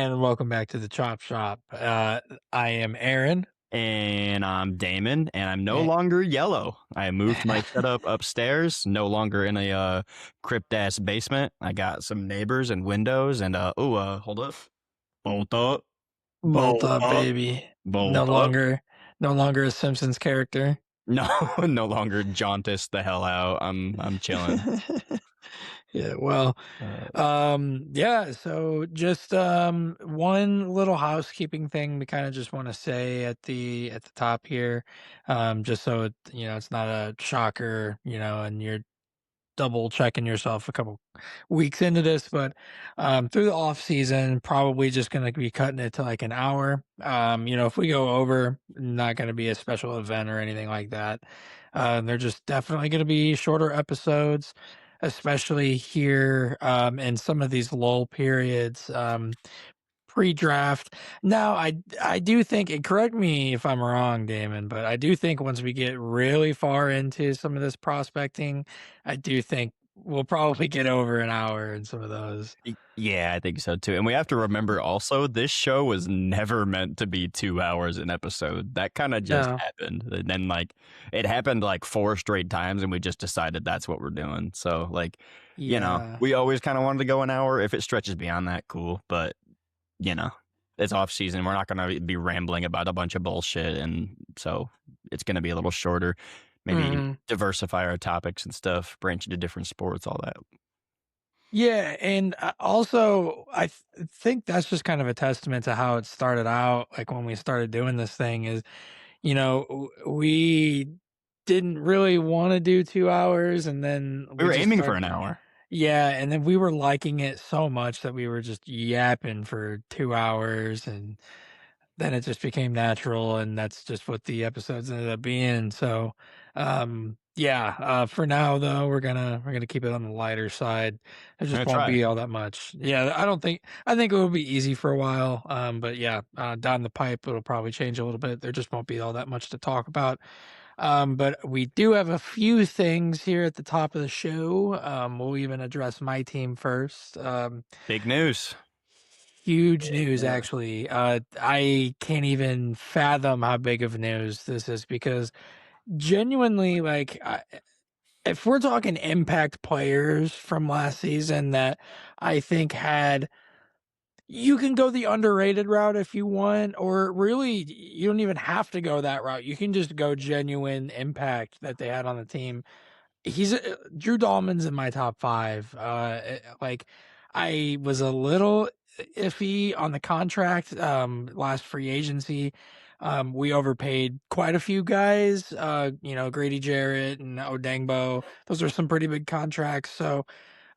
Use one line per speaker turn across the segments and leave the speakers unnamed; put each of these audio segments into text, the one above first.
And welcome back to the Chop Shop. I am Aaron.
And I'm Damon, and I'm no
Eh,
longer yellow. I moved my setup upstairs, no longer in a crypt ass basement. I got some neighbors and windows, and hold up, bolt up,
Bolt
bolt
up,
up,
baby. No
bolt up.
longer, no longer a Simpsons character.
No, no longer jaundice the hell out. I'm chilling.
Yeah, well,
Uh,
yeah, so just one little housekeeping thing we kind of just want to say at the top here, just so it's not a shocker, and you're double checking yourself a couple weeks into this, but through the off season, probably just going to be cutting it to like an hour. If we go over, not going to be a special event or anything like that. They're just definitely going to be shorter episodes, especially here in some of these lull periods. Pre-draft. Now, I do think, and correct me if I'm wrong, Damon, but I do think once we get really far into some of this prospecting, I do think we'll probably get over an hour in some of those.
yeah, I think so too. And we have to remember also, this show was never meant to be 2 hours an episode. That kind of just
No.
happened. And then it happened like four straight times, and we just decided that's what we're doing. So
Yeah.
we always kind of wanted to go an hour. If it stretches beyond that, cool. But you know, it's off season. We're not going to be rambling about a bunch of bullshit. And so it's going to be a little shorter. Maybe
Mhm.
diversify our topics and stuff, branch into different sports, all that.
Yeah, and also think that's just kind of a testament to how it started out. Like when we started doing this thing, is we didn't really want to do 2 hours, and then
We
we
were
just
aiming for
started.
an hour.
Yeah, and then we were liking it so much that we were just yapping for 2 hours, and then it just became natural, and that's just what the episodes ended up being, so, yeah, for now, though, we're gonna keep it on the lighter side. It
I'm
just
going to
won't
try.
be all that much. Yeah, I think it will be easy for a while, but yeah, down the pipe, it'll probably change a little bit. There just won't be all that much to talk about. But we do have a few things here at the top of the show. We'll even address my team first.
Big news.
Huge
Big
news,
news.
actually. I can't even fathom how big of news this is because genuinely, like, if we're talking impact players from last season that I think had you can go the underrated route if you want, or really, you don't even have to go that route. You can just go genuine impact that they had on the team. He's Drew Dahlman's in my top 5. Like, I was a little iffy on the contract, last free agency. We overpaid quite a few guys, Grady Jarrett and Odengbo. Those are some pretty big contracts. So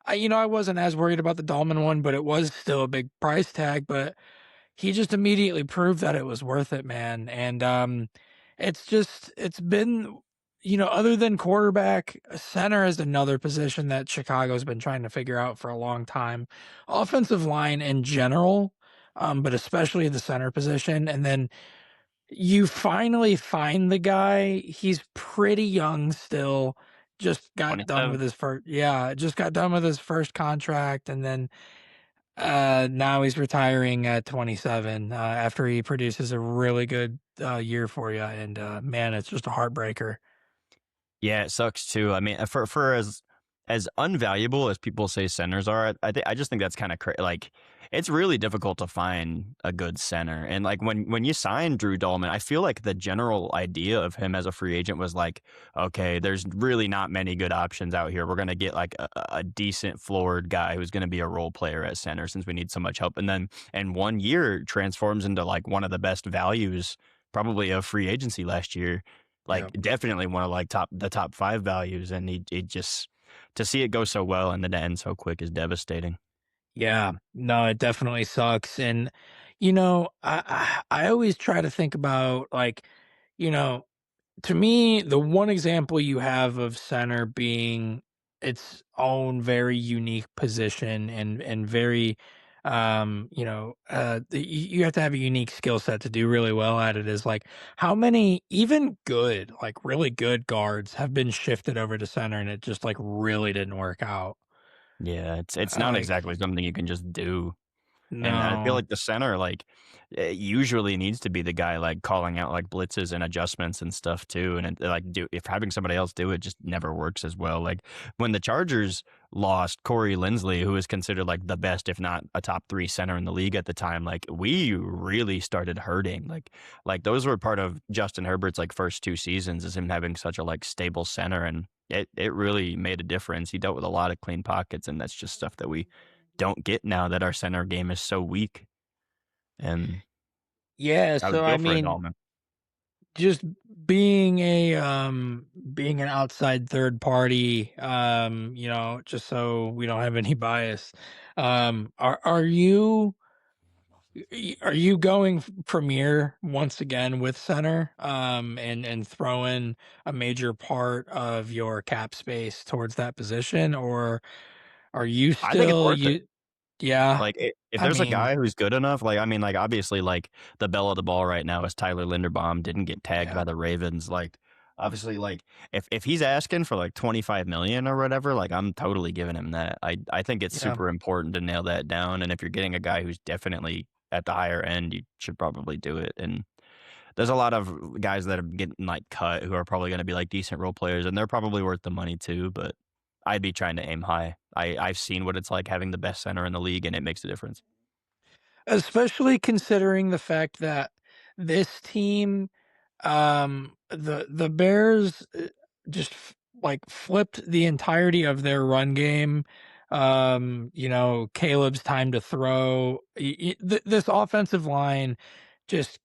I wasn't as worried about the Dahlman one, but it was still a big price tag. But he just immediately proved that it was worth it, man. And it's been, other than quarterback, center is another position that Chicago's been trying to figure out for a long time. Offensive line in general, but especially the center position. And then you finally find the guy. He's pretty young still. Just got done with
27.
his first, yeah, just got done with his first contract, and then now he's retiring at 27, after he produces a really good, year for you, and, man, it's just a heartbreaker.
Yeah, it sucks too. I mean, for as unvaluable as people say centers are, I just think that's kind of like it's really difficult to find a good center. And like when you sign Drew Dahlman, I feel like the general idea of him as a free agent was like, okay, there's really not many good options out here. We're gonna get like a decent floored guy who's gonna be a role player at center since we need so much help. And then in 1 year transforms into like one of the best values probably of free agency last year, like
Yeah.
definitely one of like the top five values, and he just to see it go so well and then to end so quick is devastating.
Yeah. No, it definitely sucks, and, I always try to think about, like, you know to me, the one example you have of center being its own very unique position and very, you have to have a unique skill set to do really well at it is like how many even good, like really good guards have been shifted over to center and it just like really didn't work out.
Yeah, it's not
Like,
exactly something you can just do. And I feel
No.
like the center, like, usually needs to be the guy, like, calling out, like, blitzes and adjustments and stuff too, and like, do if having somebody else do it just never works as well. Like, when the Chargers lost Corey Linsley, who was considered, like, the best, if not a top 3 center in the league at the time, like, we really started hurting. Like, those were part of Justin Herbert's, like, first 2 seasons is him having such a, like, stable center, and it really made a difference. He dealt with a lot of clean pockets, and that's just stuff that we don't get now that our center game is so weak, and
Yeah,
I would
so I
go for
mean,
Adalman.
just being a being an outside third party, just so we don't have any bias. Are you are you going premier once again with center, and throw in a major part of your cap space towards that position, or are you
I think it's
still
worth it.
you? Yeah,
Like, I if
I
there's a
mean,
guy who's good enough, like, I mean, like, obviously, like, the belle of the ball right now is Tyler Linderbaum, didn't get tagged
yeah,
by the Ravens, like, obviously, like, if he's asking for, like, 25 million or whatever, like, I'm totally giving him that. I think it's
yeah.
super important to nail that down, and if you're getting a guy who's definitely at the higher end, you should probably do it, and there's a lot of guys that are getting, like, cut who are probably gonna be, like, decent role players, and they're probably worth the money too, but I'd be trying to aim high. I've seen what it's like having the best center in the league, and it makes a difference.
Especially considering the fact that this team, the Bears, just like flipped the entirety of their run game. Caleb's time to throw. This offensive line just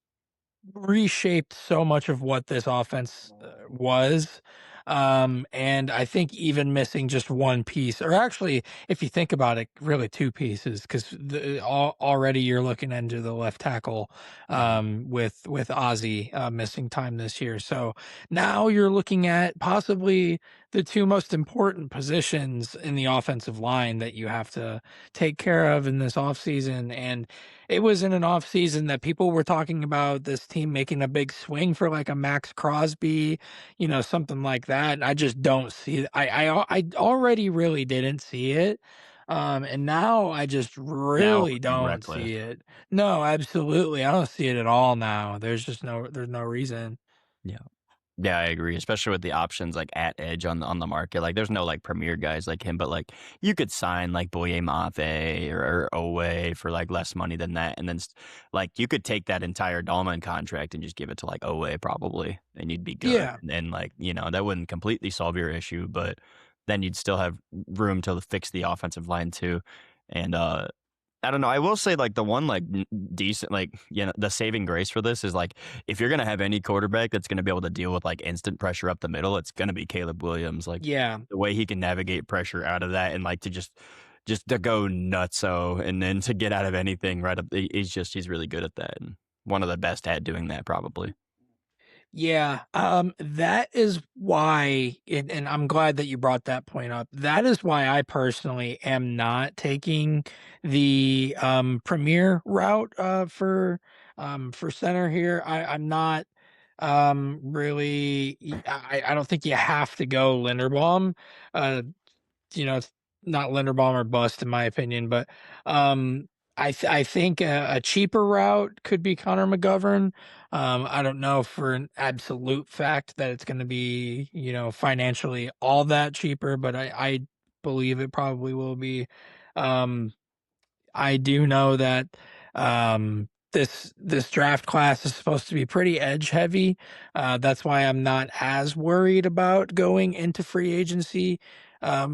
reshaped so much of what this offense was. And I think even missing just one piece, or actually, if you think about it, really two pieces, because already you're looking into the left tackle,
Mhm.
with Ozzy missing time this year. So now you're looking at possibly the two most important positions in the offensive line that you have to take care of in this offseason. And it was in an off season that people were talking about this team making a big swing for like a Max Crosby, something like that. And I just don't see it. I already really didn't see it. And now I just
Now it
really
would be
don't
reckless.
see it. No, absolutely. I don't see it at all now. There's no reason.
Yeah. Yeah, I agree, especially with the options, like, at edge on the market, like, there's no, like, premier guys like him, but, like, you could sign, like, Boye Mafe or Owe for, like, less money than that, and then like, you could take that entire Dahlman contract and just give it to, like, Owe probably, and you'd be good,
Yeah.
and, like, that wouldn't completely solve your issue, but then you'd still have room to fix the offensive line too, and, I don't know. I will say, like, the one, like, decent, like, the saving grace for this is, like, if you're gonna have any quarterback that's gonna be able to deal with, like, instant pressure up the middle, it's gonna be Caleb Williams. Like,
Yeah.
the way he can navigate pressure out of that and, like, to just to go nutso and then to get out of anything right up, he's really good at that and one of the best at doing that probably.
Yeah, that is why, and I'm glad that you brought that point up. That is why I personally am not taking the premier route for center here. I'm not really. I don't think you have to go Linderbaum. Uh, it's not Linderbaum or bust in my opinion, but um, I think a cheaper route could be Connor McGovern. I don't know for an absolute fact that it's going to be financially all that cheaper, but I believe it probably will be. Um, I do know that this draft class is supposed to be pretty edge heavy. That's why I'm not as worried about going into free agency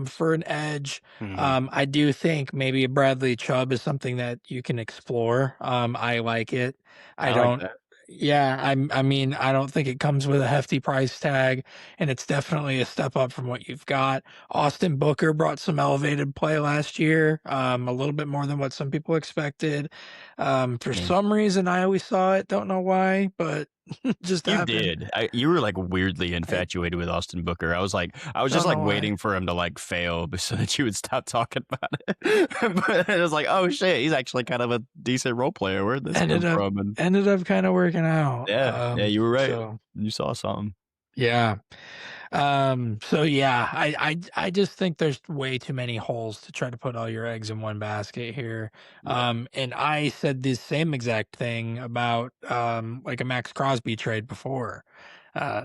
for an edge.
Mhm.
I do think maybe a Bradley Chubb is something that you can explore. I like it. I
I like
don't.
that.
Yeah, I mean, I don't think it comes with a hefty price tag, and it's definitely a step up from what you've got. Austin Booker brought some elevated play last year, a little bit more than what some people expected. For
Yeah.
some reason, I always saw it. Don't know why, but it just
You
happened.
did. You were, like, weirdly
I
infatuated with Austin Booker. I was just,
don't
like,
know why.
waiting for him to, like, fail so that you would stop talking about it. But it was like, "Oh, shit, he's actually kind of a decent role player. Where'd this come
Ended up
from?" And
ended up kind of working out.
yeah, you were right.
So
You saw something.
yeah. So yeah, I just think there's way too many holes to try to put all your eggs in one basket here.
Yeah.
And I said this same exact thing about like a Max Crosby trade before.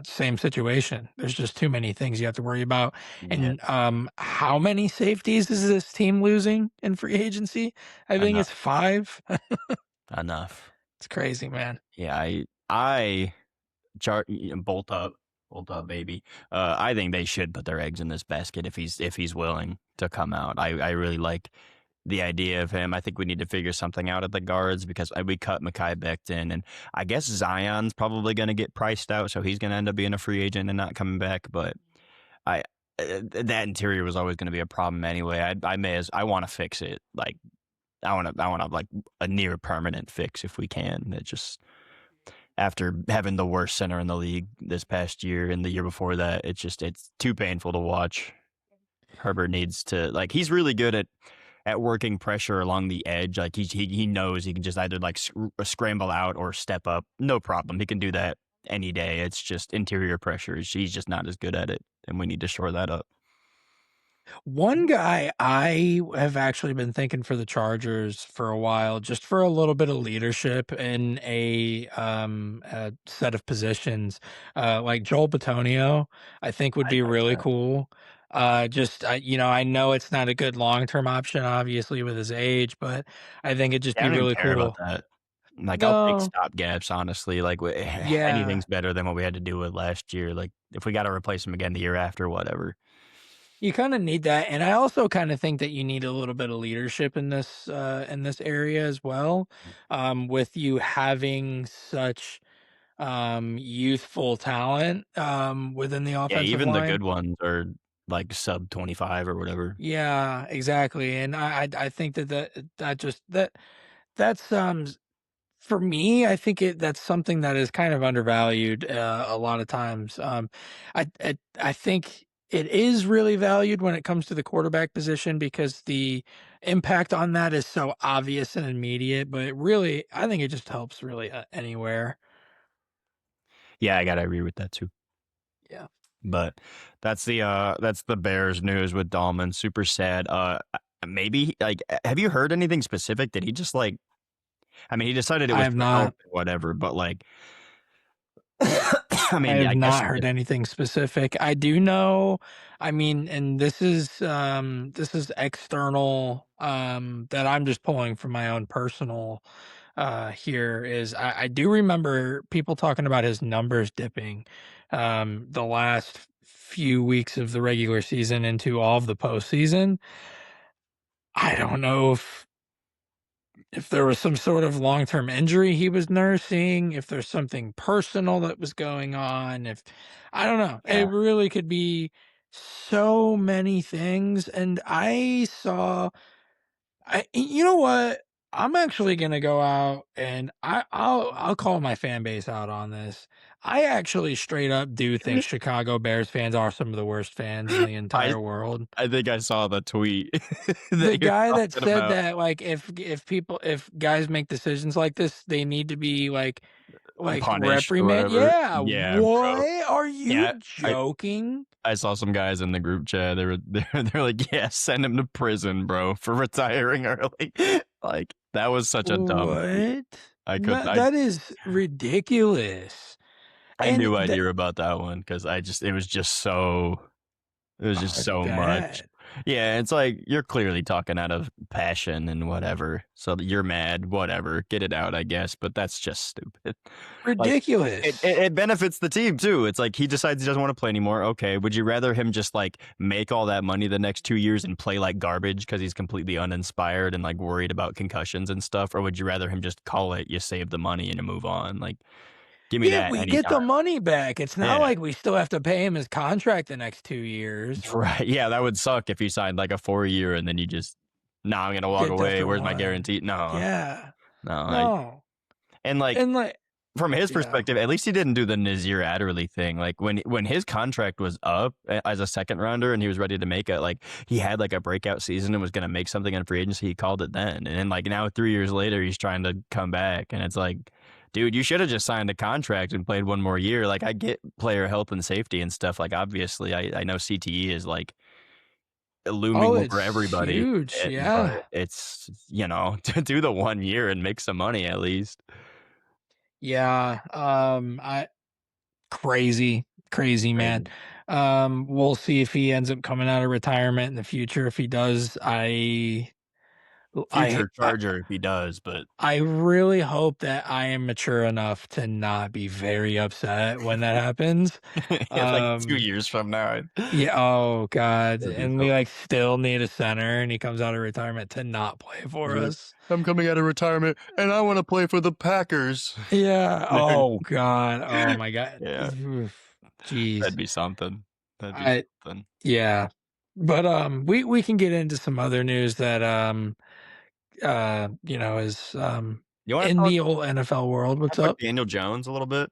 Same situation. There's just too many things you have to worry about.
Yeah.
And how many safeties is this team losing in free agency? I think it's
Enough.
5.
Enough.
It's crazy, man.
Yeah. I chart bolt up, baby. I think they should put their eggs in this basket if he's willing to come out. I really like the idea of him. I think we need to figure something out at the guards because we cut Mekhi Becton, and I guess Zion's probably going to get priced out, so he's going to end up being a free agent and not coming back. But I that interior was always going to be a problem anyway. I want to fix it. Like I want to like a near permanent fix if we can. It just after having the worst center in the league this past year and the year before that, it's too painful to watch. Herbert needs to like he's really good at working pressure along the edge. Like he knows he can just either like scramble out or step up, no problem. He can do that any day. It's just interior pressure. He's just not as good at it, and we need to shore that up.
One guy I have actually been thinking for the Chargers for a while, just for a little bit of leadership in a set of positions, like Joel Bitonio, I think would
I
be
like
really
that.
cool. I know it's not a good long-term option, obviously, with his age, but I think it'd just
Yeah, I
be
don't even
really
care about
cool.
that. Like I'll take
No,
stopgaps, honestly. Like
yeah.
anything's better than what we had to do with last year. Like if we got to replace him again the year after, whatever.
You kinda need that, and I also kinda think that you need a little bit of leadership in this area as well, with you having such, youthful talent, within the
Yeah,
offensive
even the
line.
good ones are like sub 25 or whatever.
Yeah, exactly, and I think that's, for me, I think that's something that is kind of undervalued, a lot of times. I think it is really valued when it comes to the quarterback position because the impact on that is so obvious and immediate, but really, I think it just helps really, anywhere.
Yeah, I gotta agree with that too.
Yeah.
But that's the Bears news with Dahlman. Super sad. Maybe like have you heard anything specific? Did he just like I mean he decided it
I
was
have
for health
not
or whatever, but like I
I
mean,
have
I guess
not heard anything specific. I do know, I mean, and this is external, that I'm just pulling from my own personal, here is I do remember people talking about his numbers dipping, the last few weeks of the regular season into all of the postseason. I don't know if there was some sort of long-term injury he was nursing, if there's something personal that was going on, if I don't know.
yeah.
It really could be so many things, and you know what? I'm actually gonna go out and I'll call my fan base out on this. I actually straight up do think Chicago Bears fans are some of the worst fans in the
I
entire world.
I think I saw the tweet
The
that you're
guy that
talking
said
about.
that, like, if guys make decisions like this, they need to be, like,
Punished or
reprimand
whatever.
yeah,
Yeah, bro.
what? Are you
Yeah, I
joking?
I saw some guys in the group chat. They're like, "Yeah, send him to prison, bro, for retiring early." Like, that was such a dumb tweet.
What?
I could
No, that is ridiculous,
I
and
knew I'd
that
hear about that one because it was just
oh, it's
so much.
bad.
Yeah, it's like you're clearly talking out of passion and whatever. So that you're mad, whatever. Get it out, I guess, but that's just stupid. Like
Ridiculous.
it benefits the team too. It's like he decides he doesn't want to play anymore. Okay, would you rather him just like make all that money the next 2 years and play like garbage because he's completely uninspired and like worried about concussions and stuff, or would you rather him just call it, you save the money and you move on? Like, give me
Yeah,
that
we get
anytime.
the money back. It's not
Yeah.
like we still have to pay him his contract the next 2 years.
Right. Yeah, that would suck if you signed like a 4 year and then you just, no, I'm gonna walk
Just
away.
after
Where's my
1.
guarantee? No,
Yeah.
no.
No.
And like
And, like
from his
yeah.
perspective, at least he didn't do the Nazir Adderley thing. Like when his contract was up as a second rounder and he was ready to make it, like he had like a breakout season and was gonna make something in free agency. He called it then, and then like now 3 years later, he's trying to come back, and it's like, dude, you should have just signed a contract and played one more year. Like, I get player health and safety and stuff. Like, obviously, I know CTE is like
Oh,
looming over
it's
everybody,
huge.
but
Yeah.
it's, to do the 1 year and make some money at least.
Yeah. I crazy, crazy man.
Crazy.
We'll see if he ends up coming out of retirement in the future. If he does, I
Future Charger if he does, but
I really hope that I am mature enough to not be very upset when that happens.
it's like 2
Um,
years from now,
yeah, oh god,
that'd be
and
so
we, like, still need a center, and he comes out of retirement to not play for
He's like,
us.
"I'm coming out of retirement, and I wanna play for the Packers."
Yeah,
Dude,
oh god, oh my god.
yeah,
Jeez.
that'd be something. That'd be
I
something.
yeah. But, we can get into some other news that, is,
You wanna
in
talk
the old NFL world. What's
about
up?
Daniel Jones a little bit?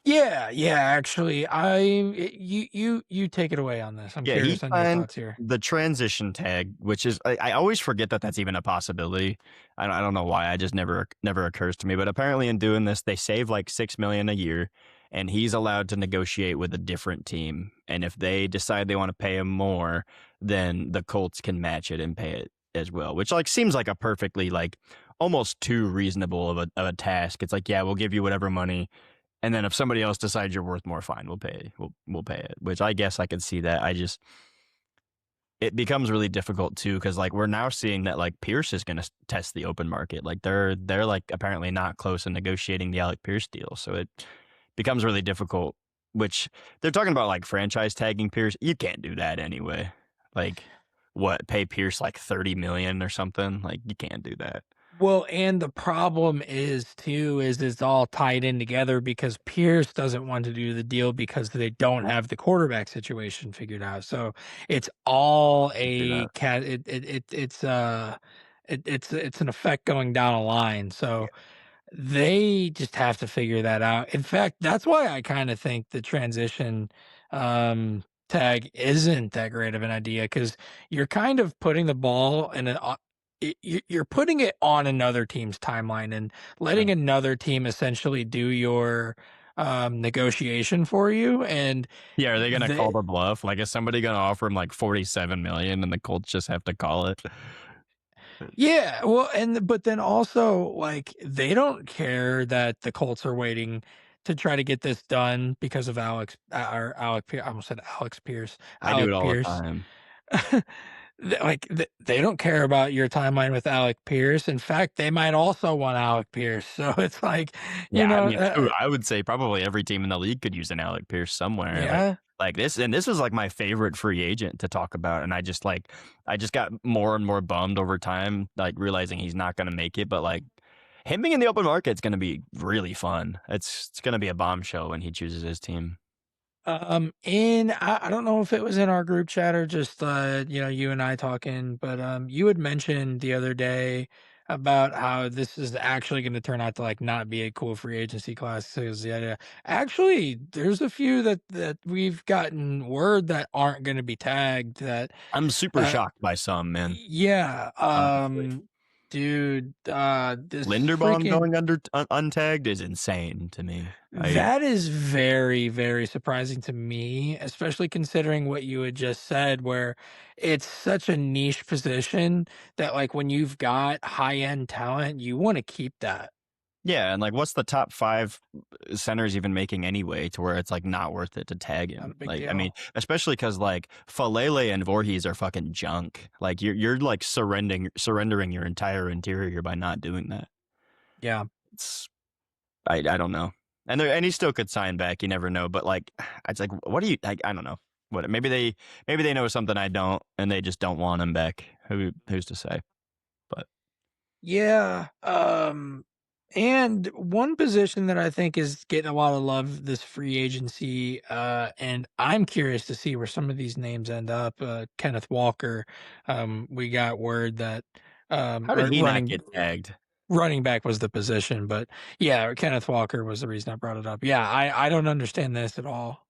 Yeah, yeah, actually, you take it away on this. I'm
Yeah, he
curious on your
signed
thoughts here.
the transition tag, which is I always forget that that's even a possibility. I don't know why, I just never occurs to me, but apparently in doing this, they save, like, 6 million a year, and he's allowed to negotiate with a different team, and if they decide they wanna pay him more, then the Colts can match it and pay it as well, which, like, seems like a perfectly, like, almost too reasonable of a task. It's like, "Yeah, we'll give you whatever money, and then if somebody else decides you're worth more, fine, we'll pay it," which I guess I could see that. I just it becomes really difficult too because like we're now seeing that like Pierce is going to test the open market. Like they're like apparently not close in negotiating the Alec Pierce deal, so it becomes really difficult. Which they're talking about like franchise tagging Pierce. You can't do that anyway. Like what pay Pierce like 30 million or something? Like you can't do that.
Well, and the problem is too, is it's all tied in together because Pierce doesn't want to do the deal because they don't have the quarterback situation figured out. So it's all
Do
a
that.
cat. It's an effect going down a line. So they just have to figure that out. In fact, that's why I kinda think the transition, tag isn't that great of an idea because 'cause you're kind of putting the ball in an you're putting it on another team's timeline and
Yeah.
letting another team essentially do your, negotiation for you, and
Yeah, are they gonna call
they
the bluff? Like, is somebody gonna offer him like 47 million and the Colts just have to call it?
Yeah, well, but then also, like, they don't care that the Colts are waiting to try to get this done because of or Alec Pierce. I almost said Alex Pierce,
I do it
Alec
all the
Pierce.
time.
They don't care about your timeline with Alec Pierce. In fact, they might also want Alec Pierce. So it's like, you
Yeah, I
know,
mean, shoot, I would say probably every team in the league could use an Alec Pierce somewhere,
yeah.
like this and this was, like, my favorite free agent to talk about, and I just got more and more bummed over time, like, realizing he's not gonna make it, but, like, him being in the open market is gonna be really fun. It's gonna be a bombshell when he chooses his team.
And I don't know if it was in our group chat or just you and I talking, but you had mentioned the other day about how this is actually going to turn out to like not be a cool free agency class. Because yeah, actually, there's a few that we've gotten word that aren't going to be tagged. That
I'm super
uh,
shocked by some, man,
yeah,
honestly.
dude, this
Linderbaum
freaking
going under untagged is insane to me. I
that is very, very surprising to me, especially considering what you had just said, where it's such a niche position that, like, when you've got high-end talent, you wanna keep that.
Yeah, and, like, what's the top 5 centers even making anyway to where it's, like, not worth it to tag
Not a
him?
big
Like, I mean,
deal.
especially because like, Falele and Voorhees are fucking junk. Like, you're, like, surrendering your entire interior by not doing that.
Yeah.
It's I don't know. And he still could sign back, you never know, but, like, it's like, what do you like, I don't know. What maybe they know something I don't, and they just don't want him back. Who's to say? But
Yeah, and one position that I think is getting a lot of love this free agency, and I'm curious to see where some of these names end up. Kenneth Walker, we got word that
how did
or
he not get tagged?
running back was the position, but yeah, Kenneth Walker was the reason I brought it up. Yeah, I don't understand this at all.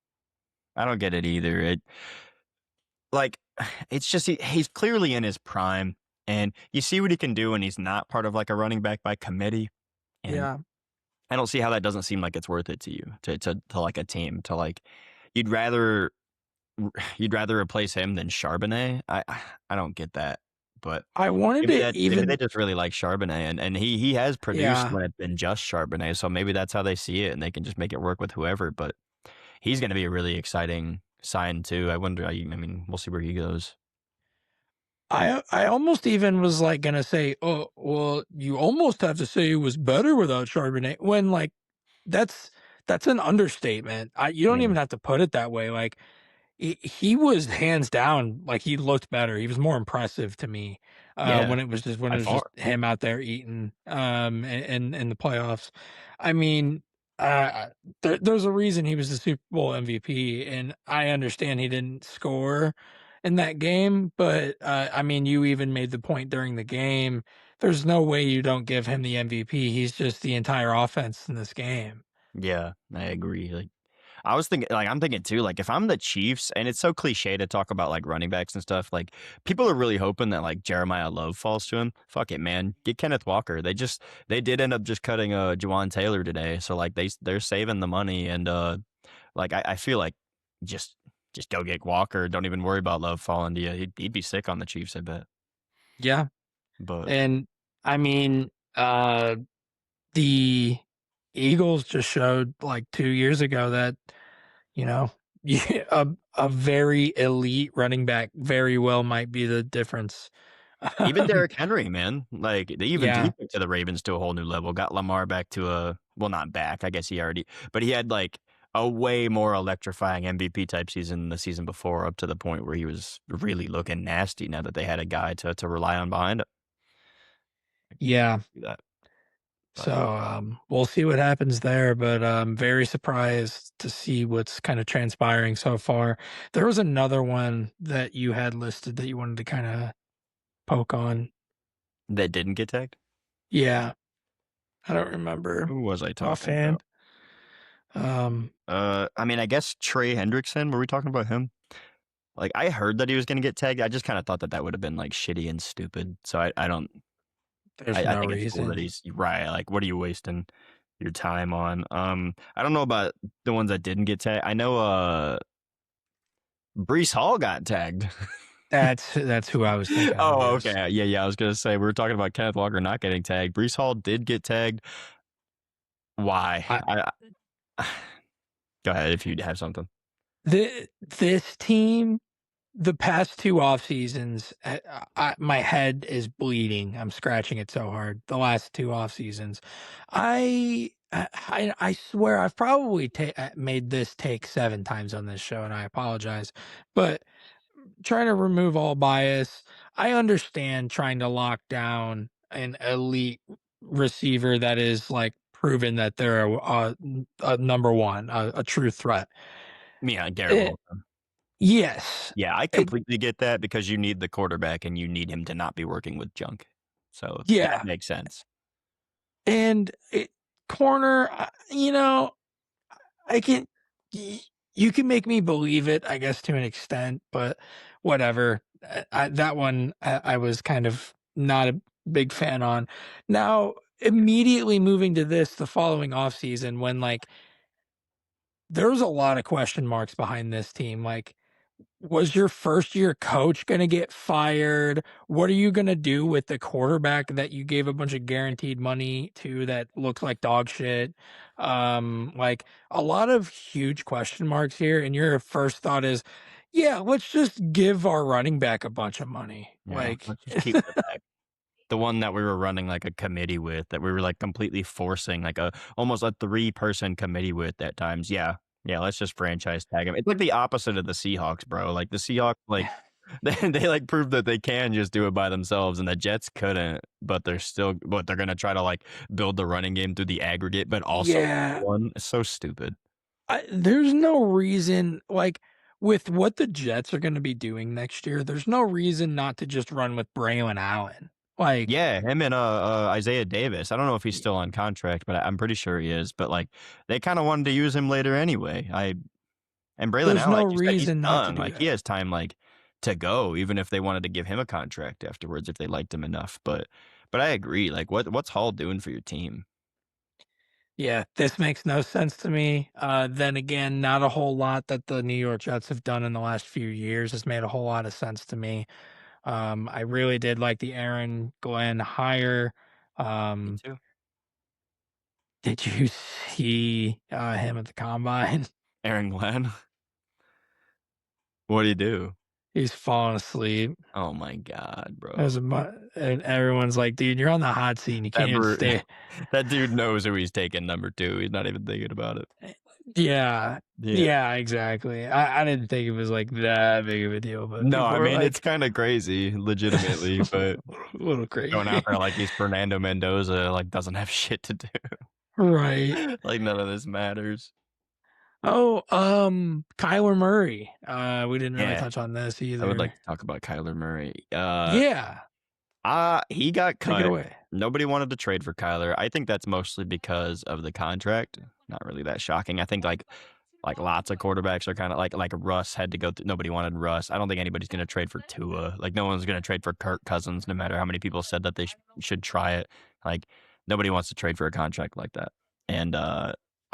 I don't get it either. Like, it's just he's clearly in his prime, and you see what he can do when he's not part of, like, a running back by committee, and
Yeah.
I don't see how that doesn't seem like it's worth it to you, to like a team, to like you'd rather you'd rather replace him than Charbonnet? I don't get that, but
I wanted to
maybe they
even
just really like Charbonnet, and he has produced
yeah.
when it's been just Charbonnet, so maybe that's how they see it, and they can just make it work with whoever, but he's gonna be a really exciting sign too. I wonder, I mean, we'll see where he goes.
I almost even was, like, gonna say, "Oh, well, you almost have to say it was better without Charbonnet," when, like, that's that's an understatement. You don't
Yeah.
even have to put it that way, like, he was hands down, like, he looked better. He was more impressive to me,
Yeah,
when
by
it was just
far.
him out there eating, in the playoffs. I mean, uh, there's a reason he was the Super Bowl MVP, and I understand he didn't score in that game, but, I mean, you even made the point during the game. There's no way you don't give him the MVP. He's just the entire offense in this game.
Yeah, I agree, like I was thinking like, I'm thinking too, like, if I'm the Chiefs and it's so cliche to talk about, like, running backs and stuff, like, people are really hoping that, like, Jeremiah Love falls to him. Fuck it, man. Get Kenneth Walker. They did end up just cutting, Juwan Taylor today, so, like, they're saving the money, and, like, I feel like just just go get Walker. Don't even worry about Love falling to you. He'd be sick on the Chiefs, I bet.
Yeah,
But
and, I mean, the Eagles just showed, like, 2 years ago that, you know, yeah, a very elite running back very well might be the difference.
even
Um,
Derrick Henry, man, like, he
yeah,
took to the Ravens to a whole new level, got Lamar back to a well, not back, I guess he already but he had, like, a way more electrifying MVP type season the season before, up to the point where he was really looking nasty now that they had a guy to rely on behind him.
yeah.
Do that, but
So, we'll see what happens there, but I'm very surprised to see what's kind of transpiring so far. There was another one that you had listed that you wanted to kinda poke on.
that didn't get tagged?
Yeah, I don't remember
Who was I talking about?
offhand. Um,
I mean, I guess Trey Hendrickson, were we talking about him? Like, I heard that he was gonna get tagged, I just kinda thought that that would've been, like, shitty and stupid, so I don't
there's
I
no
think it's cool that
reason.
he's right, like, what are you wasting your time on? I don't know about the ones that didn't get tagged. I know, Breece Hall got tagged.
That's who I was thinking of,
Oh,
yes.
okay, yeah, I was gonna say, we were talking about Kenneth Walker not getting tagged. Breece Hall did get tagged. Why?
I
I go ahead if you have something.
this team, the past 2 off seasons, my head is bleeding. I'm scratching it so hard. The last 2 off seasons. I swear I've probably made this take 7 times on this show, and I apologize, but trying to remove all bias, I understand trying to lock down an elite receiver that is, like, proven that they're a number 1, a true threat.
Yeah, Garrett
Eh
Wilson.
yes.
Yeah, I
It
completely get that because you need the quarterback and you need him to not be working with junk. So, that
yeah,
makes sense.
and corner, I can y you can make me believe it, I guess, to an extent, but whatever. That one, I was kind of not a big fan on. Now, immediately moving to this the following offseason when, like, there's a lot of question marks behind this team, like, was your first year coach gonna get fired? What are you gonna do with the quarterback that you gave a bunch of guaranteed money to that looks like dog shit? Like, a lot of huge question marks here, and your first thought is, "Yeah, let's just give our running back a bunch of money."
Yeah,
Like
let's just keep the back. The one that we were running, like, a committee with, that we were, like, completely forcing, like, a almost a three-person committee with at times. Yeah. Yeah, let's just franchise tag him. It's like the opposite of the Seahawks, bro. Like, the Seahawks, like, they, like, proved that they can just do it by themselves, and the Jets couldn't, but they're gonna try to, like, build the running game through the aggregate, but also
yeah,
one. It's so stupid.
there's no reason, like, with what the Jets are gonna be doing next year, there's no reason not to just run with Braylon Allen. Like,
Yeah, him and, Isaiah Davis. I don't know if he's still on contract, but I'm pretty sure he is, but, like, they kinda wanted to use him later anyway. I And Braylon
there's
Allen,
no
like you said, he's
reason not to
young,
do
like, he
that.
has time, like, to go, even if they wanted to give him a contract afterwards if they liked him enough, but I agree, like, what's Hall doing for your team?
Yeah, this makes no sense to me. Then again, not a whole lot that the New York Jets have done in the last few years has made a whole lot of sense to me. I really did like the Aaron Glenn hire.
Me
Um,
too.
did you see him at the combine?
Aaron Glenn. What'd he do?
He's falling asleep.
Oh my god, bro.
There's and everyone's like, dude, you're on the hot seat and you can't
That
even
bru
stay.
that dude knows who he's taking number 2. He's not even thinking about it.
Yeah.
Yeah.
Yeah, exactly. I didn't think it was like that big of a deal, but
No,
people
I
are
mean, it's
like,
kinda crazy, legitimately, but
a little
going out
crazy.
there like he's Fernando Mendoza, like, doesn't have shit to do.
Right.
Like, none of this matters.
Oh, Kyler Murray. We didn't really
Yeah,
touch on this
I would
either.
like to talk about Kyler Murray.
Yeah,
He got
take it
cut.
away.
Nobody wanted to trade for Kyler. I think that's mostly because of the contract. Not really that shocking. I think like lots of quarterbacks are kind of like Russ had to go. Nobody wanted Russ. I don't think anybody's going to trade for Tua. Like no one's going to trade for Kirk Cousins, no matter how many people said that they should try it. Like nobody wants to trade for a contract like that. And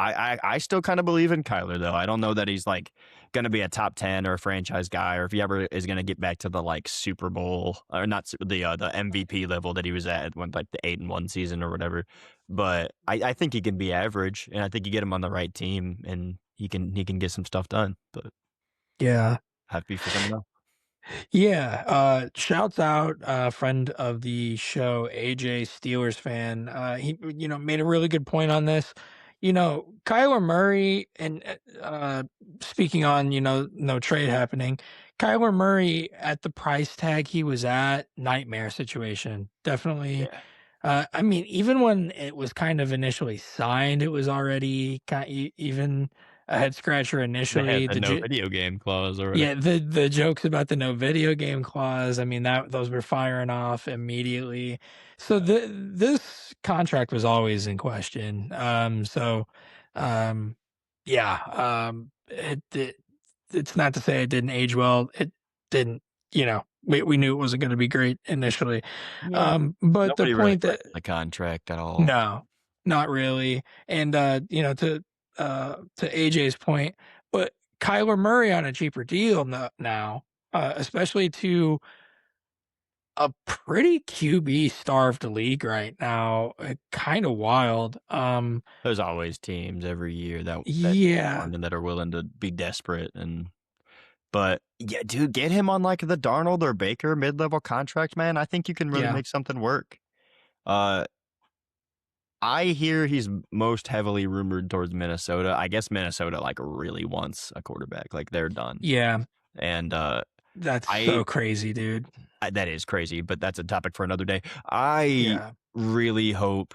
I still kind of believe in Kyler though. I don't know that he's like going to be a top 10 or a franchise guy, or if he ever is going to get back to the like Super Bowl or not the MVP level that he was at when like the 8-1 season or whatever. But I think he can be average, and I think you get him on the right team, and he can get some stuff done. But
Yeah.
happy for someone else.
Yeah, shouts out friend of the show, AJ Steelers fan. He made a really good point on this. Kyler Murray and speaking on, no trade happening. Kyler Murray at the price tag he was at, nightmare situation. Definitely.
Yeah,
I mean, even when it was kind of initially signed, it was already even a head scratcher
they had
initially.
the no video game clause or whatever.
Yeah, the jokes about the no video game clause, I mean, that those were firing off immediately. So this contract was always in question. Um, yeah, it's not to say it didn't age well. It didn't, we knew it wasn't gonna be great initially.
Yeah,
But the
nobody really
point that
liked the contract at all.
no, not really. And, to AJ's point, but Kyler Murray on a cheaper deal now, especially to a pretty QB-starved league right now, kinda wild.
There's always teams every year that
Yeah,
want and that are willing to be desperate but yeah, dude, get him on like the Darnold or Baker mid-level contract, man. I think you can really
yeah,
make something work. Uh, I hear he's most heavily rumored towards Minnesota. I guess Minnesota like really wants a quarterback, like they're done.
yeah.
And
That's
I
so crazy, dude.
that is crazy, but that's a topic for another day. I
Yeah,
really hope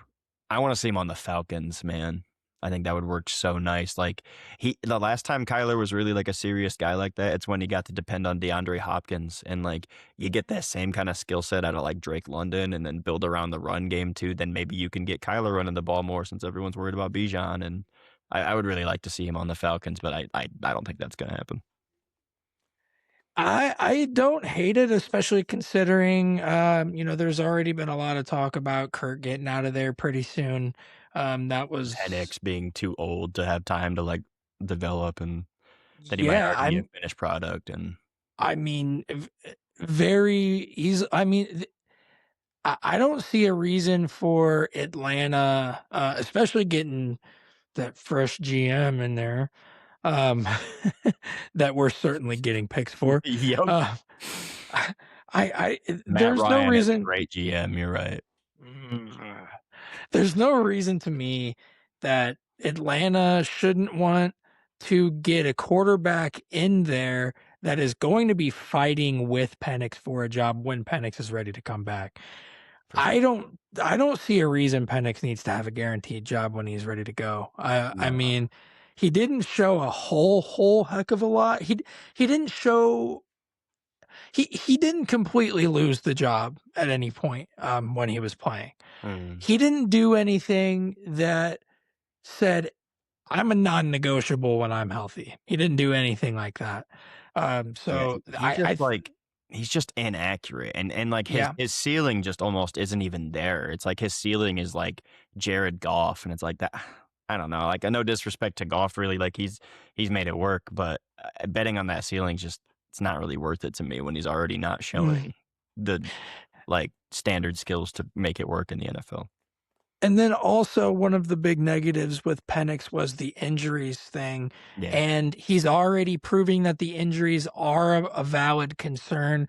I want to see him on the Falcons, man. I think that would work so nice. Like the last time Kyler was really like a serious guy like that, it's when he got to depend on DeAndre Hopkins, and like you get that same kind of skill set out of like Drake London, and then build around the run game too. Then maybe you can get Kyler running the ball more since everyone's worried about Bijan, and I would really like to see him on the Falcons, but I don't think that's gonna happen.
I don't hate it, especially considering, there's already been a lot of talk about Kurt getting out of there pretty soon. That was
Penix being too old to have time to like develop and that he might
yeah,
already be a finished product and
I mean, very easy. I mean, I don't see a reason for Atlanta, especially getting that fresh GM in there, um, that we're certainly getting picks for.
Yep.
Uh,
Matt
there's no
Ryan is a
reason.
great GM, you're right.
Mm. There's no reason to me that Atlanta shouldn't want to get a quarterback in there that is going to be fighting with Penix for a job when Penix is ready to come back.
For sure.
I don't see a reason Penix needs to have a guaranteed job when he's ready to go. I
No.
mean, he didn't show a whole heck of a lot. He didn't show he didn't completely lose the job at any point when he was playing.
Mm.
He didn't do anything that said, "I'm a non-negotiable when I'm healthy." He didn't do anything like that.
Yeah,
So
he just
I
like he's just inaccurate and like his
yeah,
his ceiling just almost isn't even there. It's like his ceiling is like Jared Goff and it's like that I don't know. Like, no disrespect to golf, really. Like, he's made it work, but betting on that ceiling's just it's not really worth it to me when he's already not
Mm.
showing the like standard skills to make it work in the NFL.
And then also one of the big negatives with Penix was the injuries thing,
Yeah.
and he's already proving that the injuries are a valid concern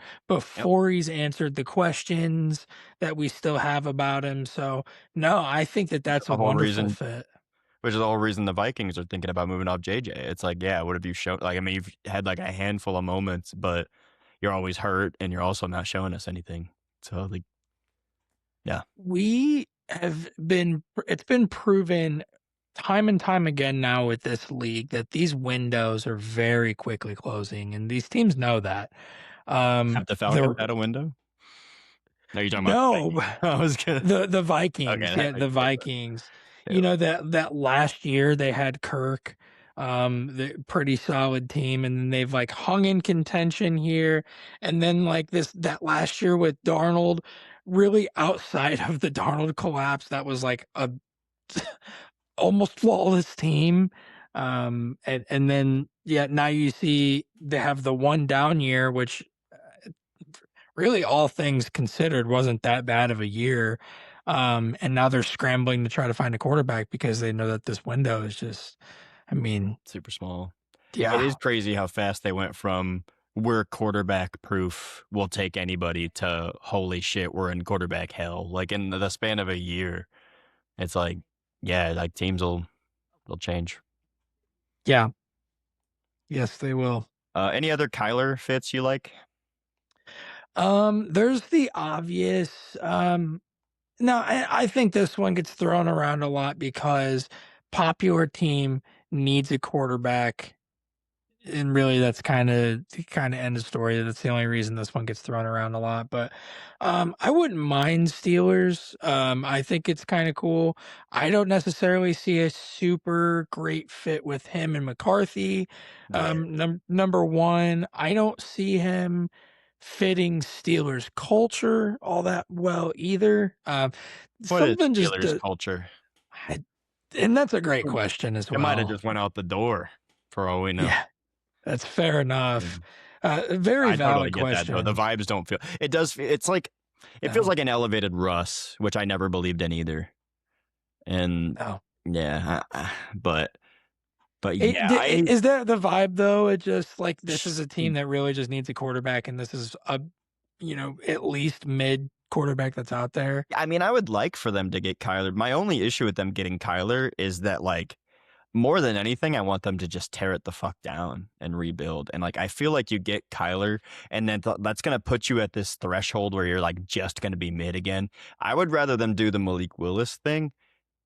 Yep.
before he's answered the questions that we still have about him. So, no, I think that
Which is
that's a
the whole
wonderful
reason.
fit.
Which is the whole reason the Vikings are thinking about moving off JJ. It's like, yeah, what have you shown? Like, I mean, you've had like a handful of moments, but you're always hurt, and you're also not showing us anything. So, like, yeah,
We have been it's been proven time and time again now with this league that these windows are very quickly closing, and these teams know that.
have the Falcons
The
had a window? No, you're talking about the
No,
Vikings. I was gonna.
the
Okay,
Vikings,
that
yeah,
makes
the
way more.
Vikings. You
Yeah,
know, that last year they had Kirk, the pretty solid team, and then they've, like, hung in contention here, and then, like, that last year with Darnold, really outside of the Darnold collapse, that was, like, a almost flawless team, and then, yeah, now you see they have the one down year, which really, all things considered, wasn't that bad of a year. And now they're scrambling to try to find a quarterback because they know that this window is just, I mean,
super small. It
yeah,
is crazy how fast they went from we're quarterback proof, we'll take anybody to holy shit, we're in quarterback hell. Like in the span of a year, it's like, yeah, like teams will they'll change.
yeah, yes, they will.
Any other Kyler fits you like?
There's the obvious. No, I think this one gets thrown around a lot because popular team needs a quarterback. And really, that's kinda end of story. That's the only reason this one gets thrown around a lot, but, I wouldn't mind Steelers. I think it's kinda cool. I don't necessarily see a super great fit with him and McCarthy.
Yeah,
Number 1, I don't see him fitting Steelers culture all that well either.
what is
Something just,
Steelers culture?
I and that's a great question as
It might have
well.
just went out the door for all we know.
Yeah. That's fair
Yeah.
enough. Very
I totally
valid
get that though. The
question.
vibes don't feel it does it's like it feels
No,
like an elevated Russ, which I never believed in either. And
no.
yeah, but yeah, I
Is that the vibe though? It just like this is a team that really just needs a quarterback, and this is a at least mid quarterback that's out there.
I mean, I would like for them to get Kyler. My only issue with them getting Kyler is that like more than anything, I want them to just tear it the fuck down and rebuild. And like, I feel like you get Kyler, and then that's going to put you at this threshold where you're like just going to be mid again. I would rather them do the Malik Willis thing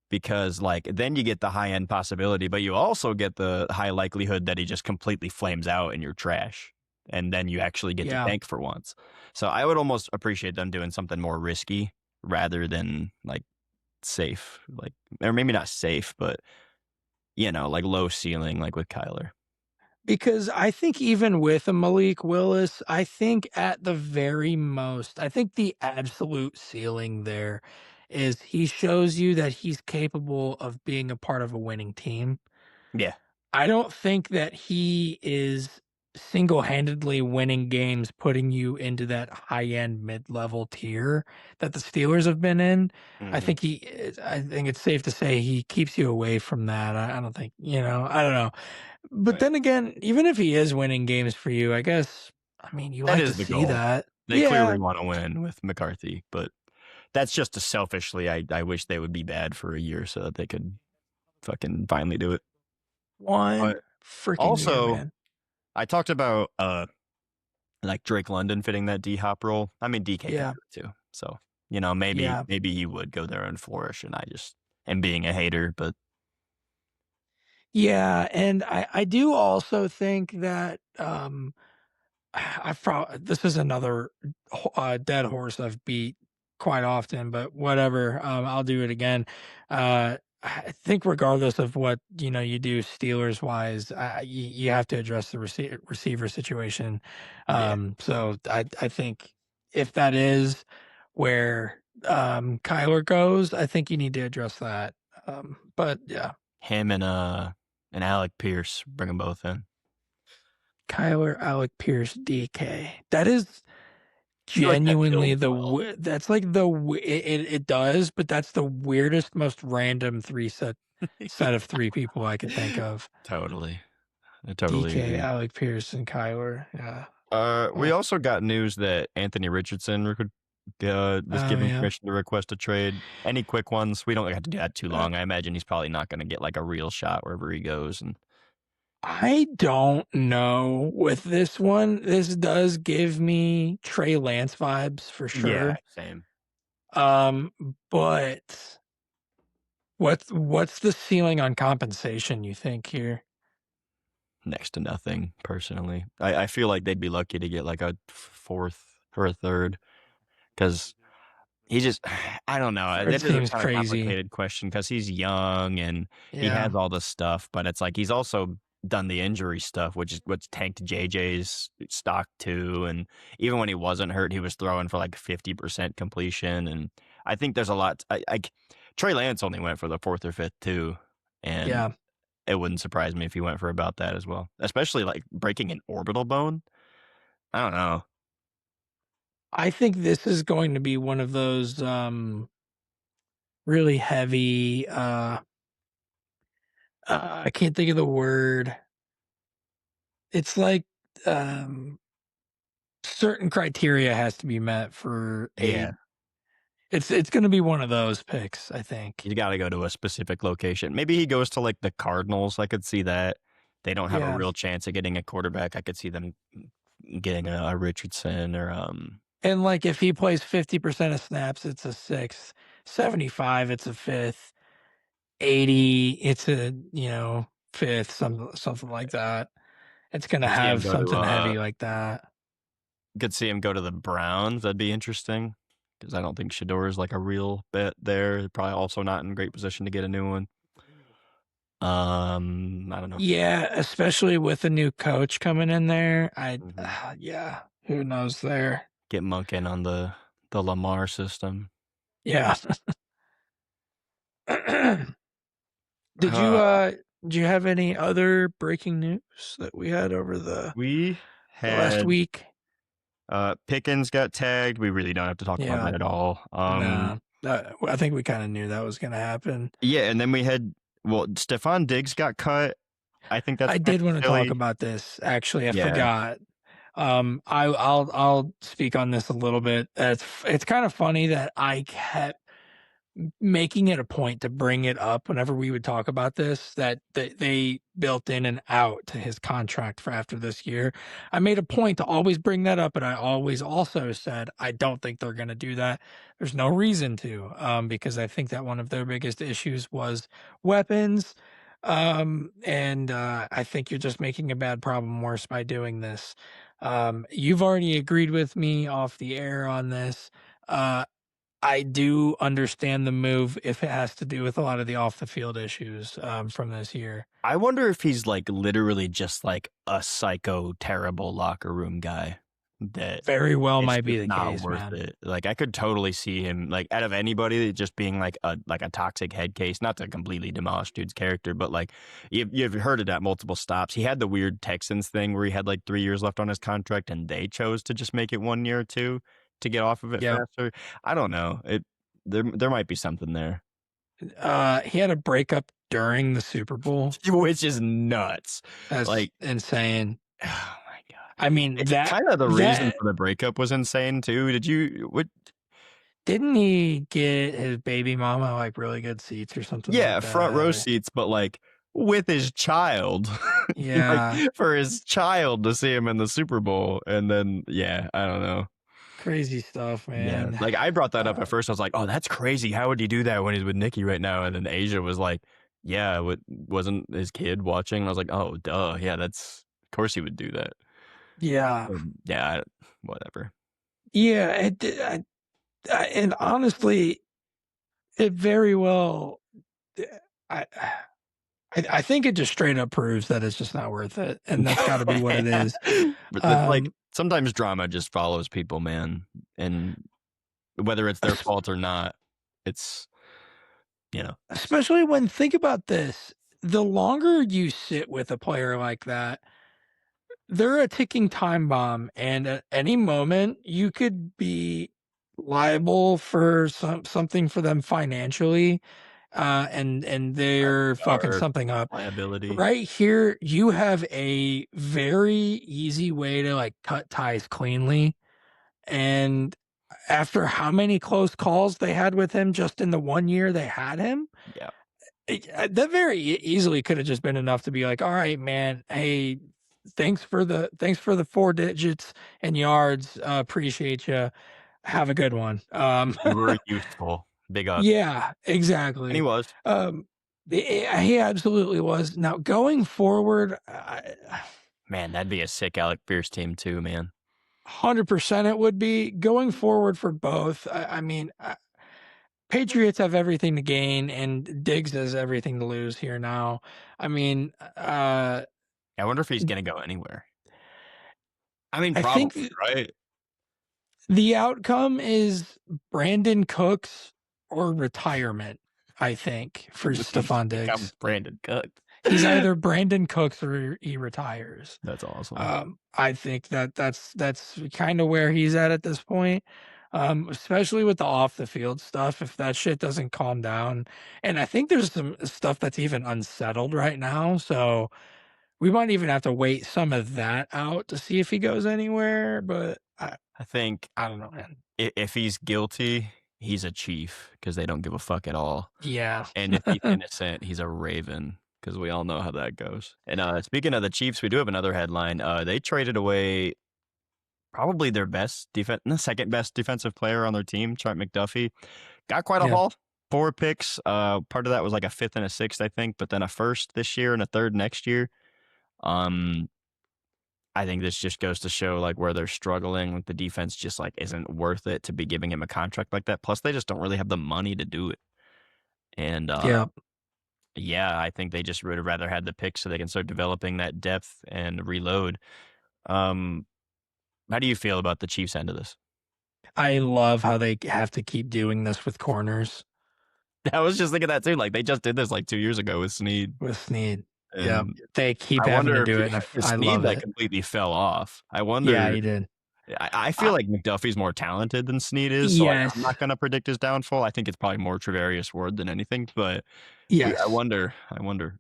because like then you get the high end possibility, but you also get the high likelihood that he just completely flames out and you're trash. And then you actually get to
Yeah,
tank for once. So I would almost appreciate them doing something more risky rather than like safe, like, or maybe not safe, but like low ceiling, like with Kyler.
because I think even with a Malik Willis, I think at the very most, I think the absolute ceiling there is he shows you that he's capable of being a part of a winning team.
Yeah.
I don't think that he is single-handedly winning games, putting you into that high-end mid-level tier that the Steelers have been in.
Hmm.
I think it's safe to say he keeps you away from that. I don't think, I don't know. But
Right.
then again, even if he is winning games for you, I guess, I mean, you
That
like to
is the
see
goal.
that.
They
Yeah,
clearly want to win with McCarthy, but that's just a selfishly. I wish they would be bad for a year so that they could fucking finally do it.
one
But
freaking year,
also,
man.
I talked about like Drake London fitting that D Hop role. I mean DK can
Yeah,
do it too. So, maybe
yeah.
maybe he would go there and flourish and I just am being a hater, but
Yeah, and I do also think that, this is another dead horse I've beat quite often, but whatever. I'll do it again. I think regardless of what you do Steelers wise, you have to address the receiver situation.
yeah.
So I think if that is where Kyler goes, I think you need to address that. But yeah.
Him and Alec Pierce, bring them both in.
Kyler, Alec Pierce, DK. That is
I feel like that
genuinely
feels well.
that's like it does, but that's the weirdest, most random set of three people I could think of.
Totally. I totally
DK,
agree.
Alec Pierce, and Kyler. Yeah.
We
Oh,
also got news that Anthony Richardson was
oh
given
yeah.
permission to request a trade. Any quick ones? We don't have to do that too
Uh,
long. I imagine he's probably not going to get like a real shot wherever he goes. And
I don't know with this one. This does give me Trey Lance vibes for
yeah,
sure.
same.
Um, but what's the ceiling on compensation you think here?
Next to nothing, personally. I feel like they'd be lucky to get like a fourth or a third because he just, I don't know.
Third
That is a
seems
kind of
crazy.
complicated question because he's young and he
Yeah.
has all this stuff, but it's like he's also done the injury stuff, which is what's tanked JJ's stock too. And even when he wasn't hurt, he was throwing for like 50% completion. And I think there's a lot. Trey Lance only went for the fourth or fifth too. And
Yeah.
it wouldn't surprise me if he went for about that as well, especially like breaking an orbital bone. I don't know.
I think this is going to be one of those really heavy I can't think of the word. It's like certain criteria has to be met for a
Yeah.
it's going to be one of those picks, I think.
You got to go to a specific location. Maybe he goes to like the Cardinals. I could see that. They don't have a
Yeah.
real chance of getting a quarterback. I could see them getting a Richardson or
And like if he plays 50% of snaps, it's a sixth. 75, it's a fifth. 80, it's a, fifth, something like that. It's going to
see him
have
go to
something heavy like that.
could see him go to the Browns. That'd be interesting because I don't think Shador is like a real bet there. Probably also not in great position to get a new one. I don't know.
Yeah, especially with a new coach coming in there.
Mhm.
Yeah, who knows there?
Get Monk in on the Lamar system.
Yeah. Did you
Uh,
uh did you have any other breaking news that we had over
we
the last
had
week?
Pickens got tagged. We really don't have to talk about
Yeah,
that at all.
no. I think we kind of knew that was going to happen.
Yeah, and then we had Stephon Diggs got cut. I think that's
I
kind
did
of
want to talk
silly.
about this. Actually, I
Yeah,
forgot. I'll speak on this a little bit. It's kind of funny that I kept making it a point to bring it up whenever we would talk about this, that they built in an out to his contract for after this year. I made a point to always bring that up, but I always also said I don't think they're going to do that. There's no reason to, because I think that one of their biggest issues was weapons. And I think you're just making a bad problem worse by doing this. You've already agreed with me off the air on this. I do understand the move if it has to do with a lot of the off the field issues, from this year.
I wonder if he's like literally just like a psycho, terrible locker room guy that
Very well
it's
might be
just
the
not
case,
worth
man.
it. Like I could totally see him like out of anybody just being like a toxic head case, not to completely demolish dude's character, but like you've heard it at multiple stops. He had the weird Texans thing where he had like 3 years left on his contract and they chose to just make it 1 year or two to get off of it
Yep.
faster. I don't know. There might be something there.
He had a breakup during the Super Bowl.
Which is nuts.
That's
Like,
insane.
oh my god.
I mean,
Kind of the reason
that
for the breakup was insane too. Did you what
didn't he get his baby mama, like, really good seats or something like
Yeah, front
that,
row
or
seats, but like with his child. Like
yeah,
for his child to see him in the Super Bowl and then yeah, I don't know.
crazy stuff,
Yeah.
man.
Like I brought that up at
Uh,
first. I was like, "Oh, that's crazy. How would he do that when he's with Nikki right now?" And then Asia was like, "Yeah, wasn't his kid watching?" And I was like, "Oh, duh. Yeah, that's of course he would do that."
yeah.
Yeah, whatever.
Yeah, it did and honestly, it very well I I think it just straight up proves that it's just not worth it, and that's gotta be what it is.
But it's like
Um,
sometimes drama just follows people, man, and whether it's their
es
fault or not, it's you know.
especially when think about this. the longer you sit with a player like that, they're a ticking time bomb, and at any moment, you could be liable for something for them financially, and they're fucking
Our
something up.
liability.
Right here, you have a very easy way to, like, cut ties cleanly, and after how many close calls they had with him just in the 1 year they had him,
Yeah.
that very easily could have just been enough to be like, "All right, man. Hey, thanks for the 4 digits and yards. Appreciate you. Have a good one."
You were useful. Big up.
Yeah,
And he
exactly.
was.
Um, he absolutely was. Now going forward,
Man, that'd be a sick Alec Pierce team too, man.
100% it would be. Going forward for both, I mean, Patriots have everything to gain, and Diggs has everything to lose here now. I mean,
I wonder if he's gonna go anywhere. I mean,
I think
probably, right?
the outcome is Brandon Cooks or retirement, I think, for
He's
Stephon
become
Diggs.
Brandon Cook.
He's either Brandon Cooks or he retires.
That's awesome.
I think that's kinda where he's at this point, especially with the off the field stuff, if that shit doesn't calm down, and I think there's some stuff that's even unsettled right now, so we might even have to wait some of that out to see if he goes anywhere, but
I think
I don't know, man.
if he's guilty, he's a Chief because they don't give a fuck at all.
Yeah.
And if he's innocent, he's a Raven because we all know how that goes. And speaking of the Chiefs, we do have another headline. They traded away probably their the second best defensive player on their team, Trent McDuffie. Got quite a
Yeah.
haul. 4 picks. Part of that was like a fifth and a sixth, I think, but then a first this year and a third next year. Um, I think this just goes to show like where they're struggling. Like the defense just like isn't worth it to be giving him a contract like that. Plus, they just don't really have the money to do it. And
Yeah.
yeah, I think they just would have rather had the picks so they can start developing that depth and reload. Um, how do you feel about the Chiefs end of this?
I love how they have to keep doing this with corners
I was just thinking that too. Like they just did this like 2 years ago with Snead,
with Snead. Yep.
and
They keep
I
having to
wonder
do it, and
if
I
Snead
love
like
it.
completely fell off. I
Yeah,
wonder.
he did.
I feel
Uh,
like McDuffie's more talented than Snead is, so I'm
yes.
not going to predict his downfall. I think it's probably more Travarius Ward than anything. But I
Yes.
wonder. I wonder.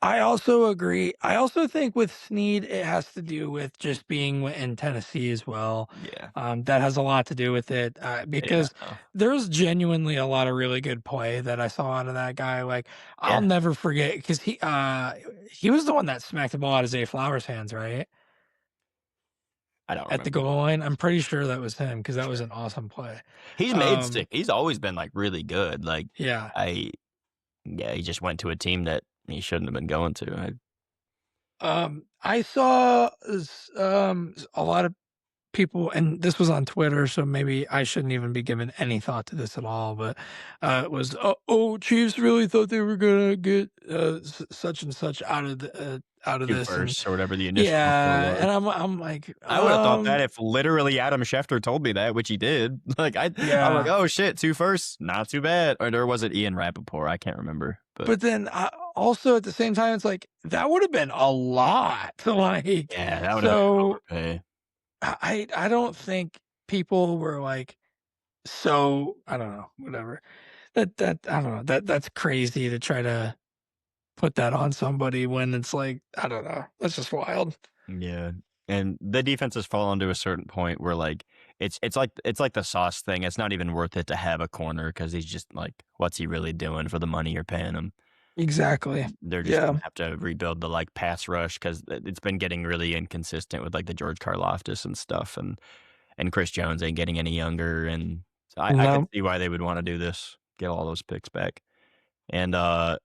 I also agree. I also think with Snead, it has to do with just being in Tennessee as well.
Yeah.
That has a lot to do with it,
Yeah.
because there's genuinely a lot of really good play that I saw out of that guy. Like, I'll
Yeah.
never forget because he was the one that smacked the ball out of Zay Flowers' hands, right?
I don't
At the
remember.
goal line. I'm pretty sure that was him because that was
Sure.
an awesome play.
He's made
Um,
sick. He's always been like really good. Like
yeah.
I Yeah, he just went to a team that he shouldn't have been going to.
I saw a lot of people, and this was on Twitter, so maybe I shouldn't even be giving any thought to this at all. But it was, oh, Chiefs really thought they were gonna get such and such out of
Two
this, and
firsts or whatever the initial offer
yeah,
was.
and I'm like,
I would have thought that if literally Adam Schefter told me that, which he did. Like I'm like,
yeah.
oh shit, two firsts, not too bad. Or was it Ian Rappaport? I can't remember. But
But then also at the same time, it's like that would have been a lot. Like,
yeah, that would have been an
so
overpay.
I don't think people were like so I don't know, whatever. That I don't know. That's crazy to try to put that on somebody when it's like, I don't know. That's just wild.
Yeah. And the defense has fallen to a certain point where like it's like the Sauce thing. It's not even worth it to have a corner because he's just like, what's he really doing for the money you're paying him?
Exactly.
They're just
Yeah.
gonna have to rebuild the like pass rush because it's been getting really inconsistent with like the George Karlaftis and stuff, and Chris Jones ain't getting any younger, and so I could
No.
see why they would want to do this, get all those picks back, and I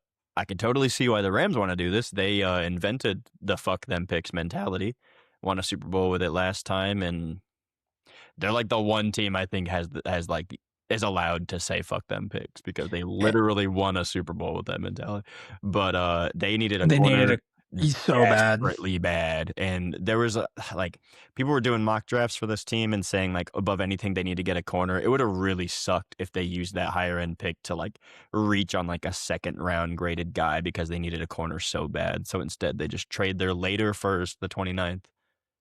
can totally see why the Rams want to do this. They invented the "fuck them picks" mentality, won a Super Bowl with it last time, and they're like the one team I think has like is allowed to say "fuck them picks" because they
Eh,
literally won a Super Bowl with that mentality. But they needed a
They needed a
corner.
He's so bad.
desperately bad. And there was a like people were doing mock drafts for this team and saying like above anything they need to get a corner. It would have really sucked if they used that higher end pick to like reach on like a second round graded guy because they needed a corner so bad. So instead they just trade their later first, the 29th,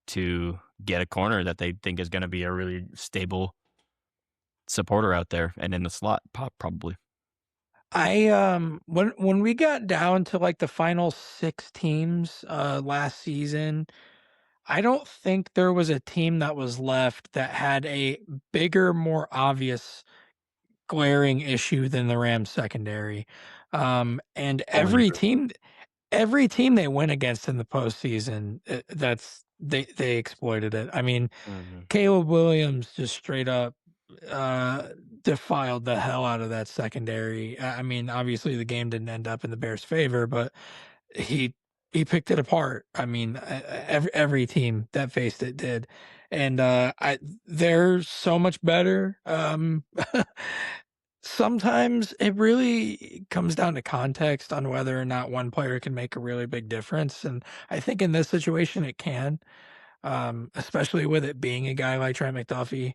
to get a corner that they think is going to be a really stable supporter out there and in the slot pop probably.
When we got down to like the final 6 teams last season, I don't think there was a team that was left that had a bigger, more obvious glaring issue than the Rams secondary. And
Totally agree.
every team they went against in the postseason, they exploited it. I mean,
Mhm.
Caleb Williams just straight up defiled the hell out of that secondary. I mean, obviously the game didn't end up in the Bears' favor, but he he picked it apart. I mean, every team that faced it did, and I they're so much better. Sometimes it really comes down to context on whether or not one player can make a really big difference, and I think in this situation it can, especially with it being a guy like Trent McDuffie.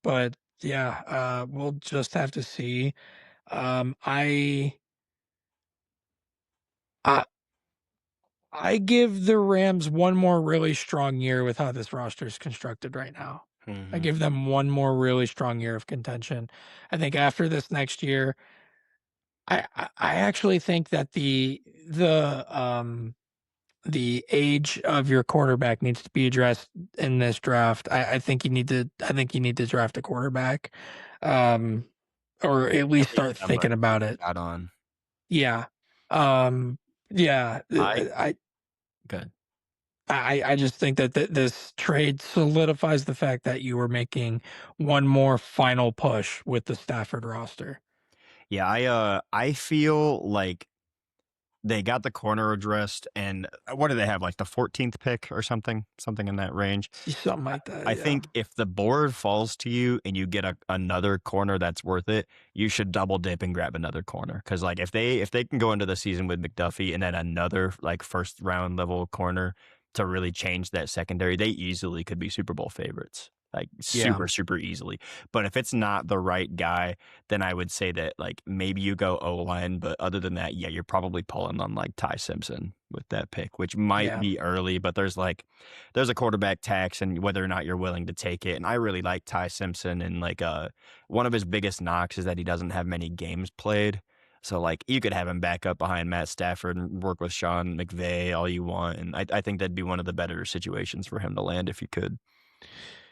But yeah, we'll just have to see. Um, I I I give the Rams one more really strong year with how this roster is constructed right now. I
Mhm.
give them one more really strong year of contention. I think after this next year, I actually think that the age of your quarterback needs to be addressed in this draft. I think you need to draft a quarterback, um, or at
At
least
least
start
have a
thinking about it.
shot on.
Yeah. Um, yeah,
I good.
I just think that this trade solidifies the fact that you were making one more final push with the Stafford roster.
Yeah, I feel like they got the corner addressed and what do they have, like the 14th pick or something? Something in that range.
Something like that,
I
yeah.
think if the board falls to you and you get another corner that's worth it, you should double dip and grab another corner. Because like if they can go into the season with McDuffie and then another like first round level corner to really change that secondary, they easily could be Super Bowl favorites. Like
Yeah.
super, super easily. But if it's not the right guy, then I would say that like maybe you go O line. But other than that, yeah, you're probably pulling on like Ty Simpson with that pick, which might
Yeah.
be early, but there's a quarterback tax and whether or not you're willing to take it. And I really like Ty Simpson and like one of his biggest knocks is that he doesn't have many games played. So like you could have him back up behind Matt Stafford and work with Sean McVay all you want. And I think that'd be one of the better situations for him to land if you could.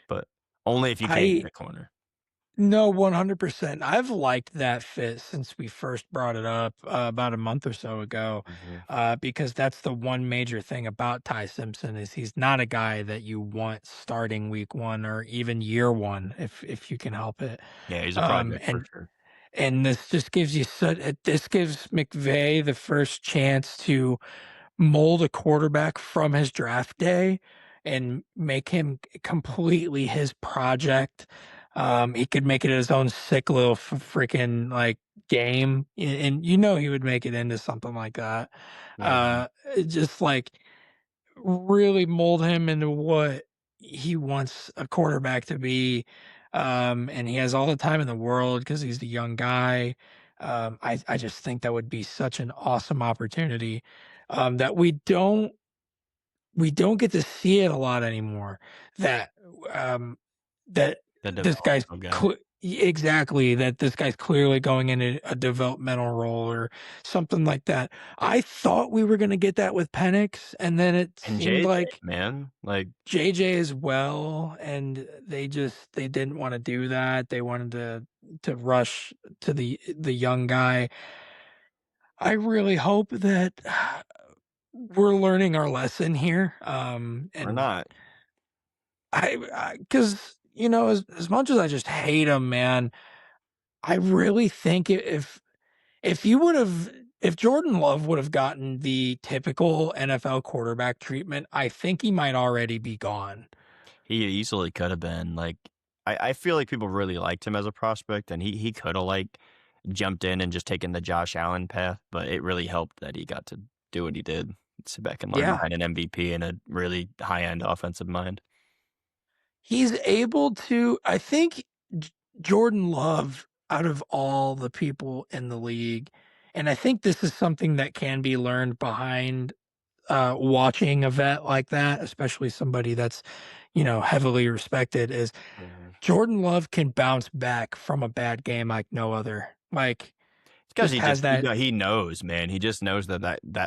But only if you can't get
I
a corner.
No, 100%. I've liked that fit since we first brought it up, about a month or so ago,
Mhm.
because that's the one major thing about Ty Simpson is he's not a guy that you want starting week 1 or even year 1 if you can help it.
Yeah, he's a
Um,
project for
and
sure.
and this just gives you this gives McVay the first chance to mold a quarterback from his draft day and make him completely his project. He could make it his own sick little freaking like game, and you know he would make it into something like that.
Mhm.
Just like really mold him into what he wants a quarterback to be. And he has all the time in the world because he's the young guy. I just think that would be such an awesome opportunity that we don't get to see it a lot anymore. That um, that
The
this guy's
developmental guy.
exactly that this guy's clearly going into a developmental role or something like that. I thought we were going to get that with Penix, and then it
And
seemed
JJ,
like
man, like
JJ as well, and they didn't want to do that. They wanted to rush to the young guy. I really hope that we're learning our lesson here.
or
And
not.
because you know, as much as I just hate him, man, I really think if you would have if Jordan Love would have gotten the typical NFL quarterback treatment, I think he might already be gone.
He easily could have been like I feel like people really liked him as a prospect and he could have like jumped in and just taken the Josh Allen path, but it really helped that he got to do what he did. sit back and learn
Yeah.
behind an MVP and a really high-end offensive mind.
He's able to I think J Jordan Love, out of all the people in the league, and I think this is something that can be learned behind, watching a vet like that, especially somebody that's, heavily respected, is
Mhm.
Jordan Love can bounce back from a bad game like no other. Like,
It's 'cause
just
he
has
just
that.
he knows, man. He just knows that,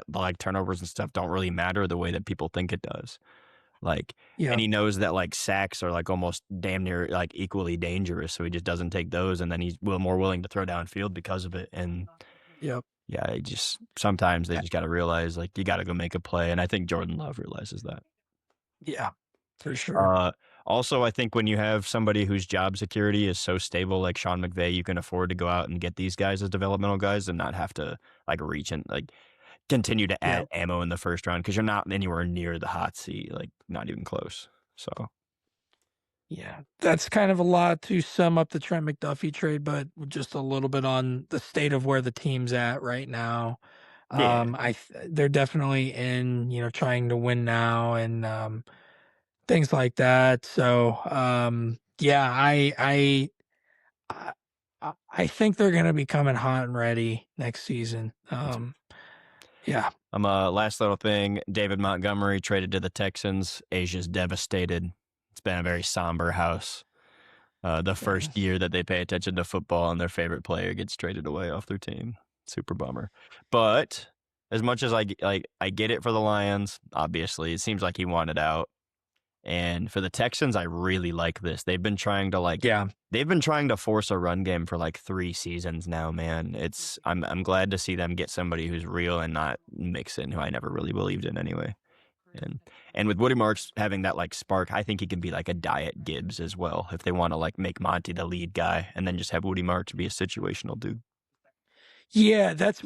like, turnovers and stuff don't really matter the way that people think it does. Like, and
Yep,
he knows that, like, sacks are, like, almost damn near, like, equally dangerous, so he just doesn't take those, and then he's more willing to throw downfield because of it, and,
yep.
yeah, I just sometimes they
Uh,
just gotta realize, like, you gotta go make a play, and I think Jordan Love realizes that.
yeah, for sure.
Uh, Also, I think when you have somebody whose job security is so stable like Sean McVay, you can afford to go out and get these guys as developmental guys and not have to, like, reach and, like, continue to add
Yep.
ammo in the first round because 'cause you're not anywhere near the hot seat, like, not even close. So,
Yeah, that's kind of a lot to sum up the Trent McDuffie trade, but just a little bit on the state of where the team's at right now.
yeah,
They're definitely in, trying to win now and things like that. So, yeah, I I think they're gonna be coming hot and ready next season. Yeah,
last little thing, David Montgomery traded to the Texans. Asia's devastated. It's been a very somber house. The first
yes,
year that they pay attention to football and their favorite player gets traded away off their team. Super bummer. But as much as I get it for the Lions, obviously, it seems like he wanted out. And for the Texans, I really like this.
yeah.
They've been trying to force a run game for like 3 seasons now, man. I'm glad to see them get somebody who's real and not Mixon, who I never really believed in anyway. And and with Woody Marks having that, like, spark, I think he can be like a Diet Gibbs as well if they wanna, like, make Monty the lead guy and then just have Woody Marks be a situational dude.
Yeah, that's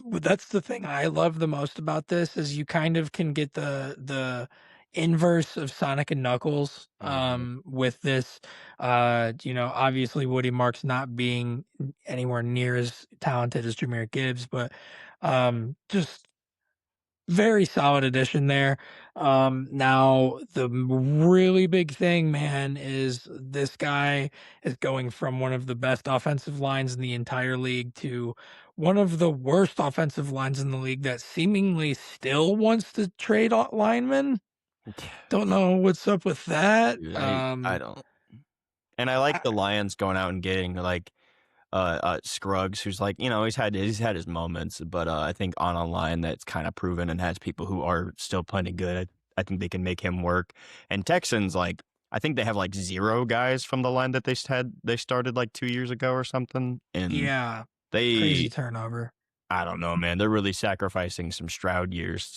the thing I love the most about this is you kind of can get the inverse of Sonic and Knuckles
Mhm.
with this obviously Woody Marks not being anywhere near as talented as Jameer Gibbs, but just very solid addition there. Now the really big thing, man, is this guy is going from one of the best offensive lines in the entire league to one of the worst offensive lines in the league that seemingly still wants to trade linemen. Don't know what's up with that.
Dude, I don't and I like
I,
the Lions going out and getting, like, Scruggs, who's like, he's had his moments, but, I think on a line that's kinda proven and has people who are still plenty good. I think they can make him work. And Texans, like, I think they have, like, 0 guys from the line that they started, like, 2 years ago or something, and
yeah, crazy
they
turnover.
I don't know, man, they're really sacrificing some Stroud years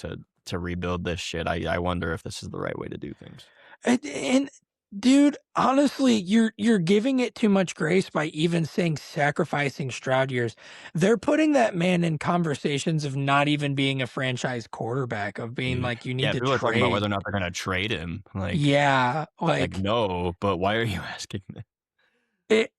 to rebuild this shit. I wonder if this is the right way to do things.
And dude, honestly, you're giving it too much grace by even saying sacrificing Stroud years. They're putting that man in conversations of not even being a franchise quarterback, of being
Dude.
like, you need
Yeah,
to
people are talking about whether or
trade.
not they're gonna trade him,
Yeah,
no, but why are you asking me?
it,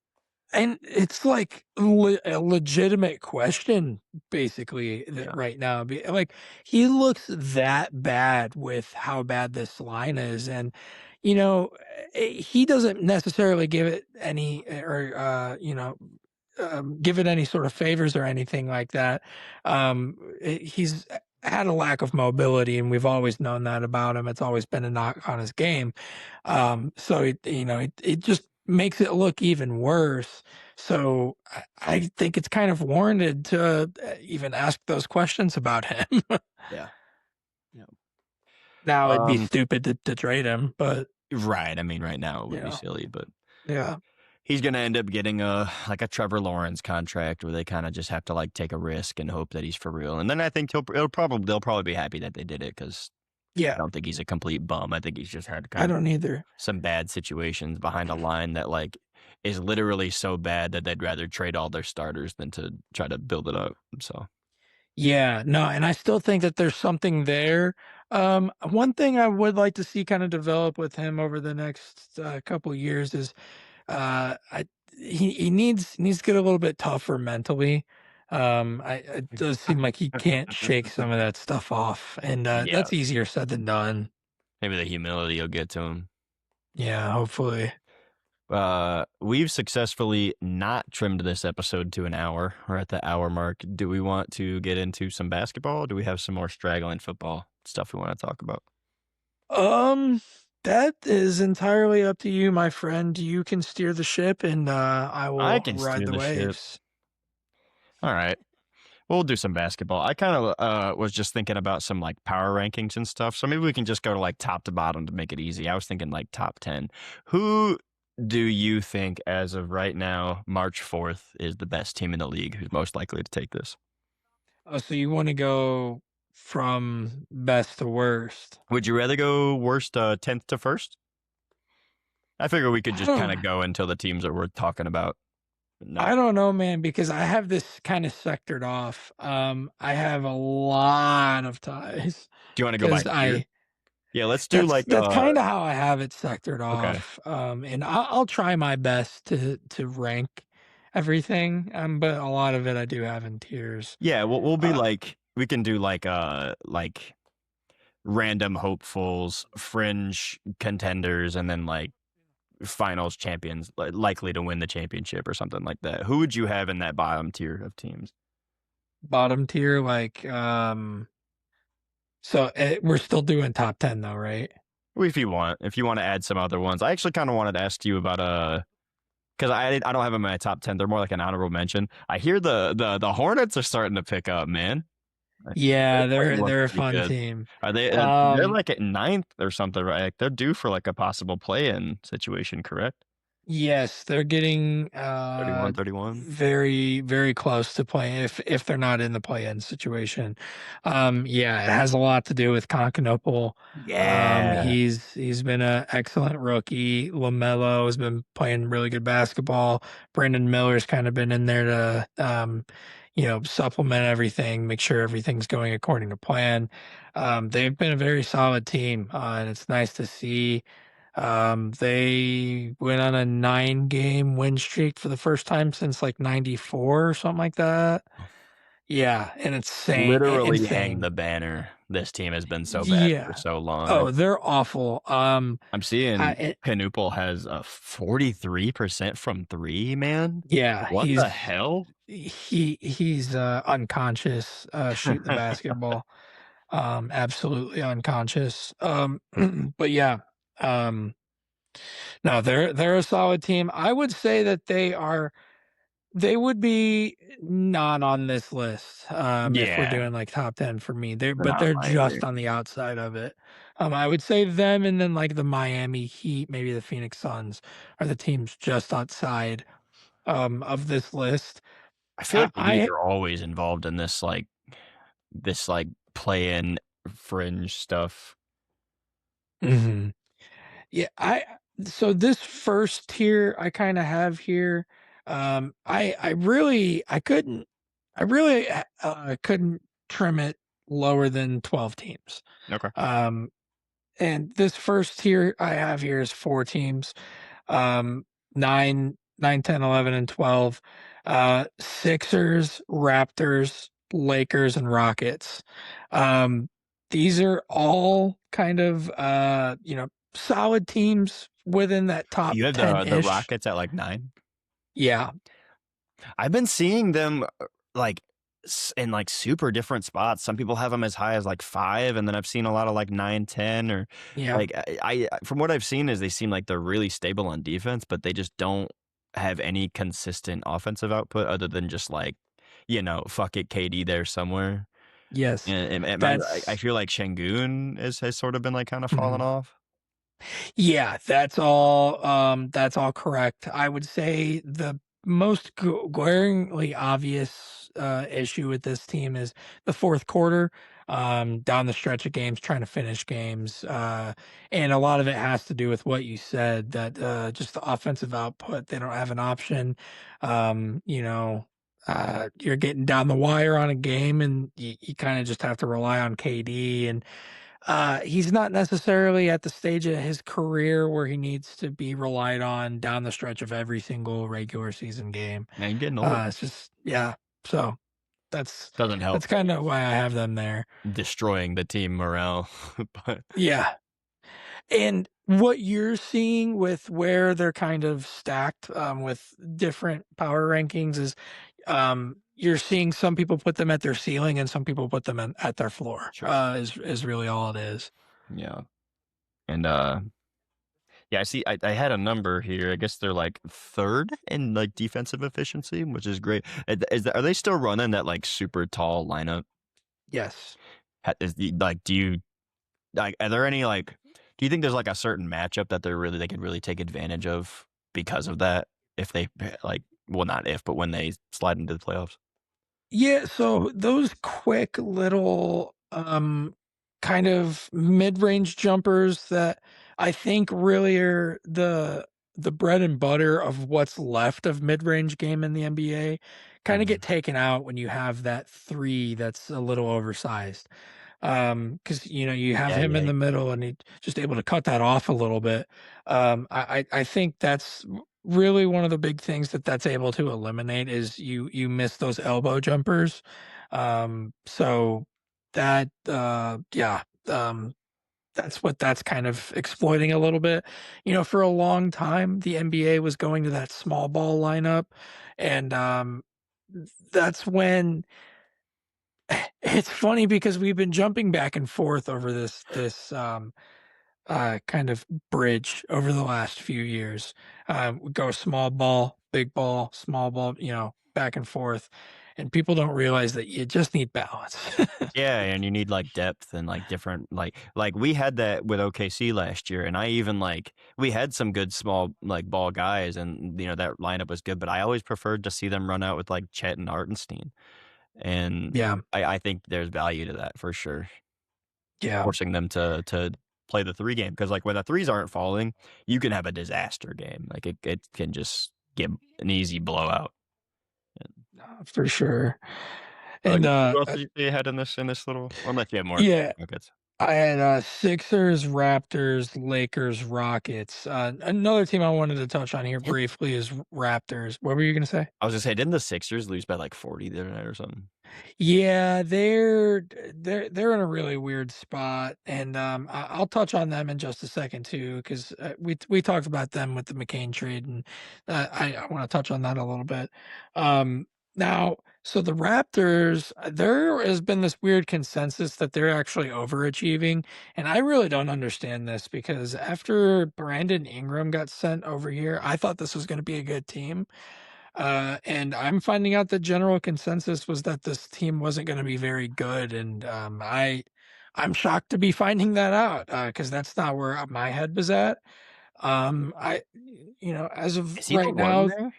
and it's like a legitimate question, basically,
Yeah.
right now. Like, he looks that bad with how bad this line is, and he doesn't necessarily give it any, or give it any sort of favors or anything like that. He's had a lack of mobility, and we've always known that about him. It's always been a knock on his game. So it just makes it look even worse. So I think it's kind of warranted to even ask those questions about him.
Yeah. Yeah.
Now it'd be
Um,
stupid to trade him, but
right, I mean, right now it would be
yeah,
silly, but
yeah,
he's gonna end up getting a Trevor Lawrence contract where they kinda just have to, like, take a risk and hope that he's for real, and then I think they'll probably be happy that they did it because I
yeah.
don't think he's a complete bum. I think he's just had
I
kind of
don't either.
some bad situations behind a line that, like, is literally so bad that they'd rather trade all their starters than to try to build it up, so
Yeah, no, and I still think that there's something there. One thing I would like to see kind of develop with him over the next couple years is I he needs to get a little bit tougher mentally. It does seem like he can't shake some of that stuff off, and
Yeah,
that's easier said than done.
maybe the humility will get to him.
Yeah, hopefully.
We've successfully not trimmed this episode to an hour. We're at the hour mark. Do we want to get into some basketball? Do we have some more straggling football stuff we want to talk about?
Um, that is entirely up to you, my friend. You can steer the ship, and I
I
will
can
ride
steer
the
the ship.
waves.
All right. We'll do some basketball. I kind of was just thinking about some like power rankings and stuff. So maybe we can just go to like top to bottom to make it easy. I was thinking like top 10. Who do you think, as of right now, March 4th, is the best team in the league who's most likely to take this?
Oh, so you want to go from best to worst?
Would you rather go worst 10th to first? I figure we could
I
just kind
don't.
of go until the teams that we're talking about. No.
I don't know, man, because I have this kind of sectored off. I have a lot of ties
Do you want to go by
because
tier?
I
Yeah, let's do
that's
like
that's kind of how I have it sectored
okay.
off. And I'll try my best to rank everything. But a lot of it I do have in tiers.
Yeah, we'll be
Uh,
like we can do like random hopefuls, fringe contenders, and then like finals champions likely to win the championship or something like that. Who would you have in that bottom tier of teams?
Bottom tier, like so we're still doing top 10 though, right?
If you want to add some other ones. I actually kind of wanted to ask you about because I don't have them in my top 10. They're more like an honorable mention. I hear the Hornets are starting to pick up, man. They're
Yeah,
starting to look
they're a
pretty
fun
good.
team.
Are they? They're
Um,
like at ninth or something, right? Like, they're due for like a possible play-in situation, correct?
yes, they're getting
31, 31.
very very close to playing if they're not in the play-in situation. Yeah, it has a lot to do with Constantinople.
Yeah.
He's been an excellent rookie. LaMelo has been playing really good basketball. Brandon Miller's kind of been in there to supplement everything, make sure everything's going according to plan. They've been a very solid team, and it's nice to see. They went on a 9-game win streak for the first time since like 94 or something like that. Yeah, and it's
Literally hang
insane.
the banner. This team has been so bad for
Yeah.
so long.
Oh, they're awful.
I'm
I
seeing
it,
Canuple has a 43% from three, man.
yeah,
What the hell?
he's unconscious shooting the basketball. Absolutely unconscious. But yeah. Um no, they're a solid team. I would say that they would be not on this list, if we're
Yeah,
doing, like, top 10 for me.
they're
But
not
they're
my either.
just on the outside of it. I would say them and then, like, the Miami Heat, maybe the Phoenix Suns are the teams just outside, of this list.
I feel
I
like the Heat
I
are always involved in this play-in fringe stuff.
Mhm. Yeah, so this first tier I kinda have here, I really, couldn't trim it lower than 12 teams.
Okay.
Um, and this first tier I have here is 4 teams, um, 9, 10, 11, and 12. Sixers, Raptors, Lakers, and Rockets. Um, these are all kind of, solid teams within that top
You have the
10-ish.
Rockets at like 9?
Yeah,
I've been seeing them, like, in, like, super different spots. Some people have them as high as, like, 5, and then I've seen a lot of, like, 9, 10, or,
yeah,
like, from what I've seen is they seem like they're really stable on defense, but they just don't have any consistent offensive output other than just, like, fuck it, KD there somewhere.
yes.
And am I
That's
feel like Şengün has sort of been, like, kinda fallen
mhm.
off.
Yeah, that's all correct. I would say the most glaringly obvious, issue with this team is the 4th quarter, down the stretch of games, trying to finish games, and a lot of it has to do with what you said that, just the offensive output, they don't have an option, you're getting down the wire on a game, and you kinda just have to rely on KD, and he's not necessarily at the stage of his career where he needs to be relied on down the stretch of every single regular season game.
Man, you're getting old.
It's just yeah. So
Doesn't help
that's kind of why I have them there.
destroying the team morale, but
Yeah. And what you're seeing with where they're kind of stacked, with different power rankings is, you're seeing some people put them at their ceiling and some people put them at their floor,
sure.
is really all it is.
Yeah. And, yeah, I see I had a number here. I guess they're, like, 3rd in, like, defensive efficiency, which is great. Are they still running that, like, super tall lineup?
Yes.
Do you like, are there any, like do you think there's, like, a certain matchup that they could really take advantage of because of that? If they, like well, not if, but when they slide into the playoffs?
Yeah, so those quick little, kind of mid-range jumpers that I think really are the bread and butter of what's left of mid-range game in the NBA kinda
Mhm.
get taken out when you have that 3 that's a little oversized. Because you have
Yeah,
him in
yeah.
the middle and he just able to cut that off a little bit. I think that's really one of the big things that's able to eliminate is you miss those elbow jumpers. So that, yeah, that's what that's kind of exploiting a little bit. For a long time, the NBA was going to that small ball lineup, and, that's when it's funny because we've been jumping back and forth over this kind of bridge over the last few years. We go small ball, big ball, small ball, back and forth, and people don't realize that you just need balance.
Yeah, and you need, like, depth and, like, different we had that with OKC last year, and I even, we had some good small, like, ball guys, and, that lineup was good, but I always preferred to see them run out with, like, Chet and Hartenstein, and
Yeah,
I think there's value to that for sure.
yeah.
Forcing them to play the 3 game because, like, when the threes aren't falling, you can have a disaster game. Like, it can just get an easy blowout. And,
For sure. And,
who else did you say you had in this little unless you have more
yeah,
buckets.
I had, Sixers, Raptors, Lakers, Rockets. Another team I wanted to touch on here
Did
briefly is Raptors. What were you gonna say?
I was gonna say, didn't the Sixers lose by, like, 40 the other night or something?
Yeah, they're in a really weird spot, and, I'll touch on them in just a second too, because we talked about them with the McCain trade, and, I wanna touch on that a little bit. Now, so the Raptors, there has been this weird consensus that they're actually overachieving, and I really don't understand this because after Brandon Ingram got sent over here, I thought this was gonna be a good team. And I'm finding out the general consensus was that this team wasn't going to be very good, and I'm shocked to be finding that out because that's not where my head was at. As of
Is he the
right
one
now,
there?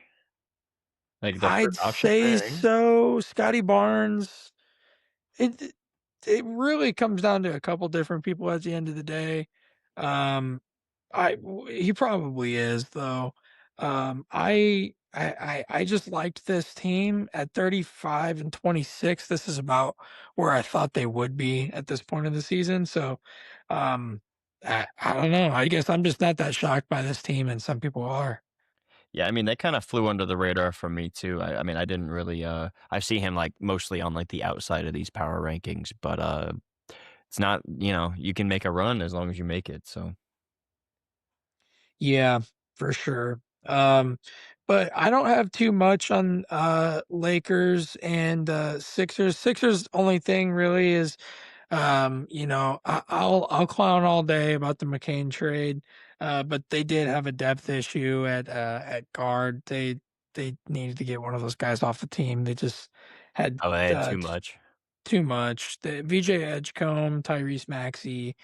Like, the
I'd
first option
say
there?
so. Scotty Barnes. It it really comes down to a couple different people at the end of the day. Um, he probably is though. I just liked this team at 35 and 26. This is about where I thought they would be at this point of the season. So, um, I don't know. I guess I'm just not that shocked by this team, and some people are.
Yeah, I mean, they kinda flew under the radar for me too. I mean, I didn't really, I see him, like, mostly on, like, the outside of these power rankings, but, it's not you can make a run as long as you make it, so
Yeah, for sure. Um, but I don't have too much on Lakers and Sixers. Sixers only thing really is I'll clown all day about the McCain trade, but they did have a depth issue at guard. They needed to get one of those guys off the team. They just had
oh, they had
uh,
too
t-
much.
too much. The VJ Edgecombe, Tyrese Maxey,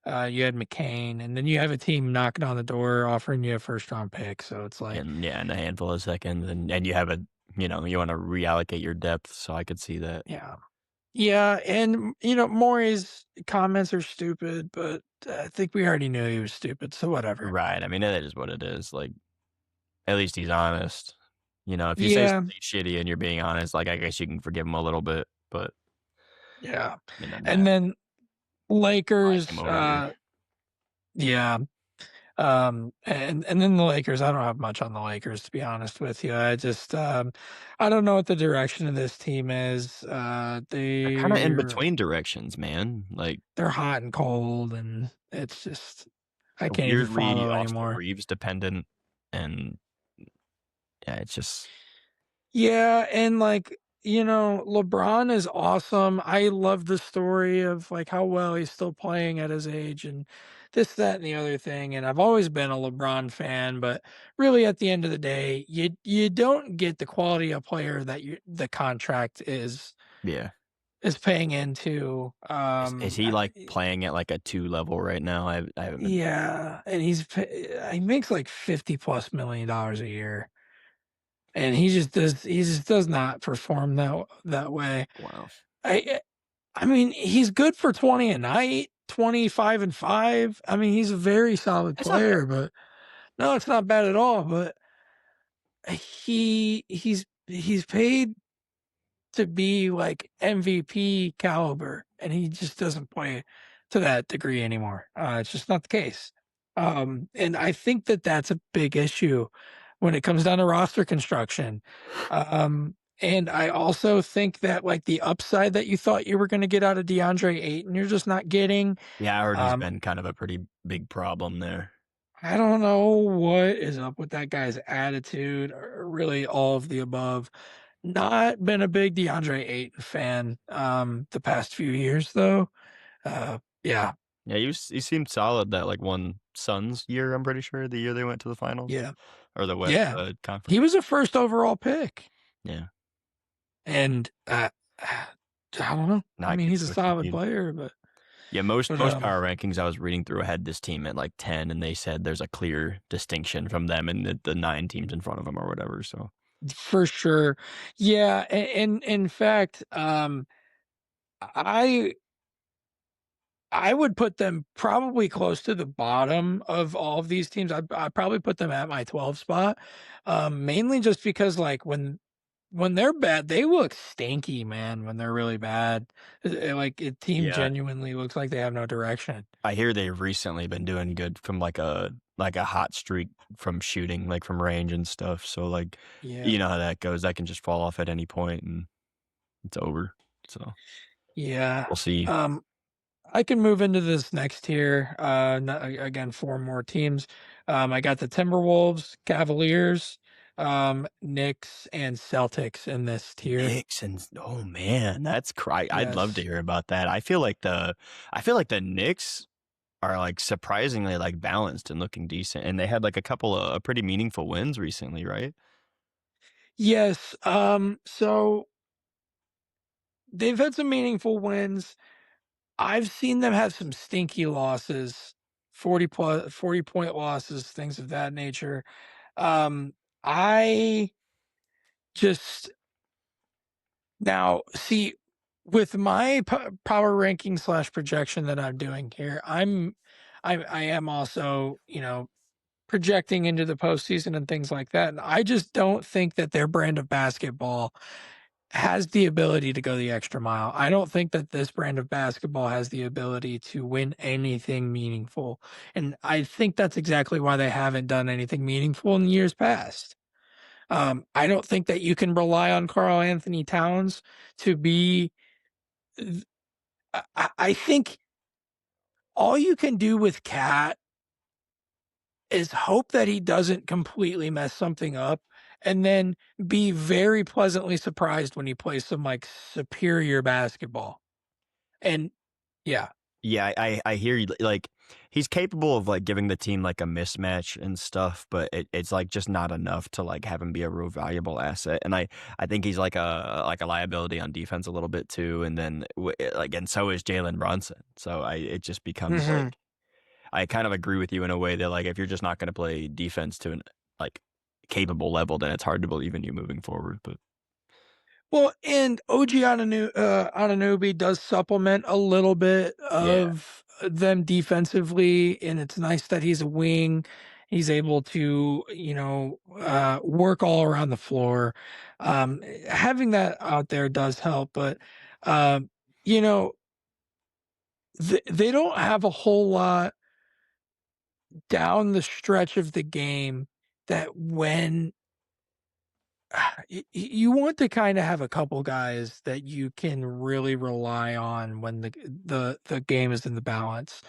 you had McCain, and then you have a team knocking on the door offering you a first round pick. So it's like,
And yeah, in a handful of seconds, and you have you wanna reallocate your depth, so I could see that.
yeah. Yeah, and Maury's comments are stupid, but I think we already knew he was stupid, so whatever.
Right, I mean, that is what it is, like, at least he's honest. If you say
Yeah,
something shitty and you're being honest, like, I guess you can forgive him a little bit, but,
yeah.
I mean,
And then
I like him
Lakers,
over here.
yeah. And then the Lakers, I don't have much on the Lakers, to be honest with you. I don't know what the direction of this team is.
They're kind of in between directions, man. Like
They're hot and cold, and it's just I can't even
weirdly
follow
Austin
anymore.
Reeves dependent, and yeah, it's just
Yeah, and like, LeBron is awesome. I love the story of like how well he's still playing at his age and this, that, and the other thing. And I've always been a LeBron fan, but really at the end of the day, you don't get the quality of player that the contract
yeah.
is paying into.
Is he like playing at like a 2 level right now? I haven't been.
Yeah, and he makes like $50+ million a year. And he just does not perform that way.
Wow.
I I mean, he's good for 20 a night, 25 and 5. I mean, he's a very solid
That's not bad.
player, but no, it's not bad at all, but he's paid to be like MVP caliber, and he just doesn't play to that degree anymore. It's just not the case. And I think that that's a big issue when it comes down to roster construction. And I also think that like the upside that you thought you were going to get out of DeAndre Ayton, you're just not getting.
Yeah, I heard he's
Um,
been kind of a pretty big problem there.
I don't know what is up with that guy's attitude or really all of the above. Not been a big DeAndre Ayton fan, the past few years though. Yeah,
Yeah, he seemed solid that like one Suns year. I'm pretty sure the year they went to the finals
yeah,
or the West
yeah.
conference.
He was a first overall pick,
Yeah,
and, I don't know. I
not
mean,
get
he's a
so
solid
confused.
player, but
Yeah, most
but,
most
um,
power rankings I was reading through had this team at like 10, and they said there's a clear distinction from them and the 9 teams in front of them or whatever. So
for sure. Yeah, and in fact, I I would put them probably close to the bottom of all of these teams. I'd probably put them at my 12 spot, mainly just because, like, when they're bad, they look stinky, man, when they're really bad. Like, a team
yeah,
genuinely looks like they have no direction.
I hear they've recently been doing good from like a hot streak from shooting, like from range and stuff. So like,
Yeah.
you know how that goes. That can just fall off at any point and it's over. So
Yeah.
we'll see.
Um, I can move into this next tier. Again, 4 more teams. I got the Timberwolves, Cavaliers, Knicks, and Celtics in this tier.
Knicks and oh man, that's I'd love to
Yes.
hear about that. I feel like the Knicks are like surprisingly like balanced and looking decent, and they had like a couple of pretty meaningful wins recently, right?
Yes. So they've had some meaningful wins. I've seen them have some stinky losses, 40 point losses, things of that nature. I just Now, see, with my power ranking slash projection that I'm doing here, I am also, projecting into the postseason and things like that. And I just don't think that their brand of basketball has the ability to go the extra mile. I don't think that this brand of basketball has the ability to win anything meaningful. And I think that's exactly why they haven't done anything meaningful in years past. I don't think that you can rely on Carl Anthony Towns to be. I think all you can do with Cat is hope that he doesn't completely mess something up, and then be very pleasantly surprised when he plays some like superior basketball. And yeah,
Yeah, I hear you. Like he's capable of like giving the team like a mismatch and stuff, but it's like just not enough to like have him be a real valuable asset. And I think he's like a liability on defense a little bit too. And then like and so is Jalen Brunson. So it just becomes
hmm
like I kind of agree with you in a way that like if you're just not going to play defense to an like capable level, then it's hard to believe in you moving forward. But
Well, and OG Anunoby does supplement a little bit
yeah,
of them defensively, and it's nice that he's a wing. He's able to, work all around the floor. Having that out there does help, but um, you know, they don't have a whole lot down the stretch of the game that when you want to kind of have a couple guys that you can really rely on when the game is in the balance.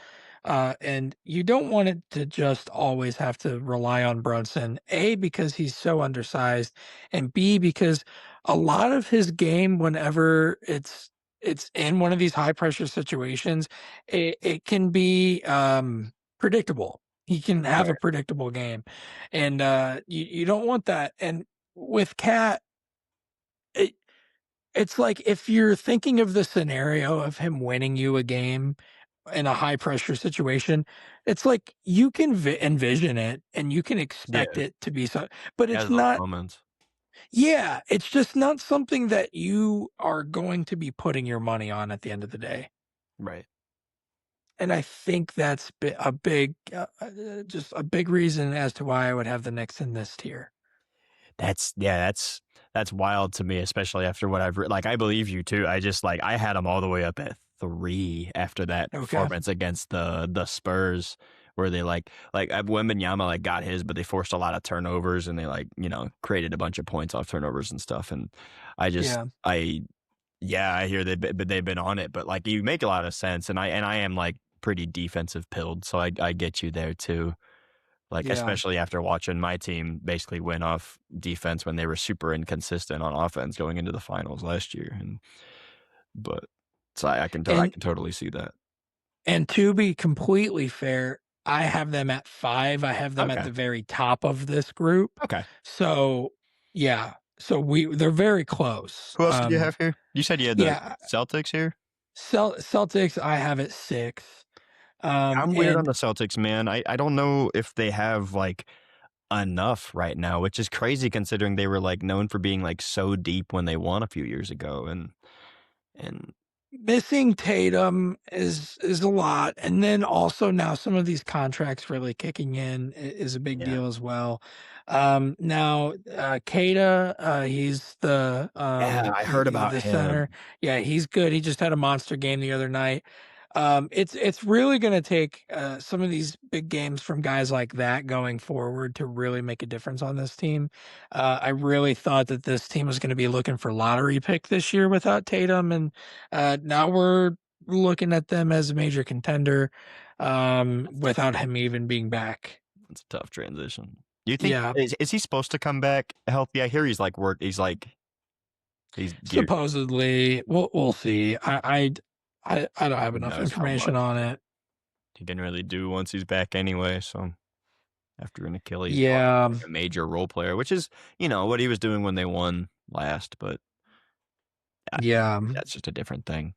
And you don't want it to just always have to rely on Brunson, A, because he's so undersized, and B, because a lot of his game, whenever it's in one of these high pressure situations, it can be predictable. He can have a
Right.
predictable game. And you don't want that. And with Cat, it it's like if you're thinking of the scenario of him winning you a game in a high pressure situation, it's like you can envision it and you can expect
Yeah.
it to be so, but
He
it's
has those
not.
moments.
Yeah, it's just not something that you are going to be putting your money on at the end of the day.
Right.
And I think that's a big, just a big reason as to why I would have the Knicks in this tier.
That's yeah, that's wild to me, especially after what I've like, I believe you too. I just like I had them all the way up at 3 after that
Okay.
performance against the Spurs where they Wembanyama like got his, but they forced a lot of turnovers and they like, created a bunch of points off turnovers and stuff. And
Yeah.
I yeah, I hear they've been on it, but like you make a lot of sense. And I am like pretty defensive pilled, so I get you there too. Like,
Yeah.
especially after watching my team basically win off defense when they were super inconsistent on offense going into the finals last year, but so I
And
can totally see that.
And to be completely fair, I have them at 5. I have them at
Okay,
the very top of this group.
okay.
So, yeah. So they're very close.
Who else did you have here? You said you had the
Yeah,
Celtics here?
Celtics, I have at 6.
I'm weird on
And
the Celtics, man. I don't know if they have, like, enough right now, which is crazy considering they were, like, known for being, like, so deep when they won a few years ago, and
missing Tatum is a lot, and then also now some of these contracts really kicking in is a big
yeah.
deal as well. Now, Kata, he's
Yeah, I heard about
the center.
him.
Yeah, he's good. He just had a monster game the other night. It's really gonna take, some of these big games from guys like that going forward to really make a difference on this team. I really thought that this team was gonna be looking for lottery pick this year without Tatum, and, now we're looking at them as a major contender,
That's tough.
without him even being back.
It's a tough transition. Do you think
Yeah,
is he supposed to come back healthy? I hear he's geared.
supposedly. We'll see. I don't have
Who
enough
knows how
information
much
on it.
he didn't really do once he's back anyway, so after an Achilles loss,
Yeah,
like a major role player, which is, what he was doing when they won last, but I
yeah.
that's just a different thing.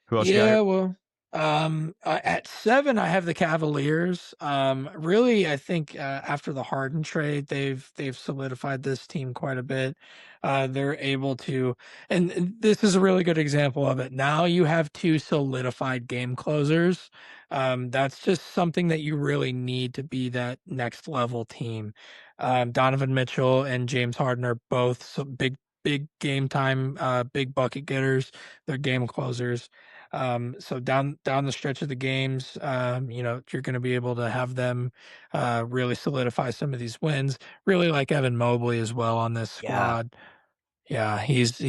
Who else you got here?
Yeah, well, at 7, I have the Cavaliers. Really, I think after the Harden trade, they've solidified this team quite a bit. They're able to, and this is a really good example of it. Now you have 2 solidified game closers. That's just something that you really need to be that next level team. Donovan Mitchell and James Harden are both big game time, big bucket getters. They're game closers. So down the stretch of the games, you're going to be able to have them really solidify some of these wins. Really like Evan Mobley as well on this
Yeah.
squad. Yeah, he's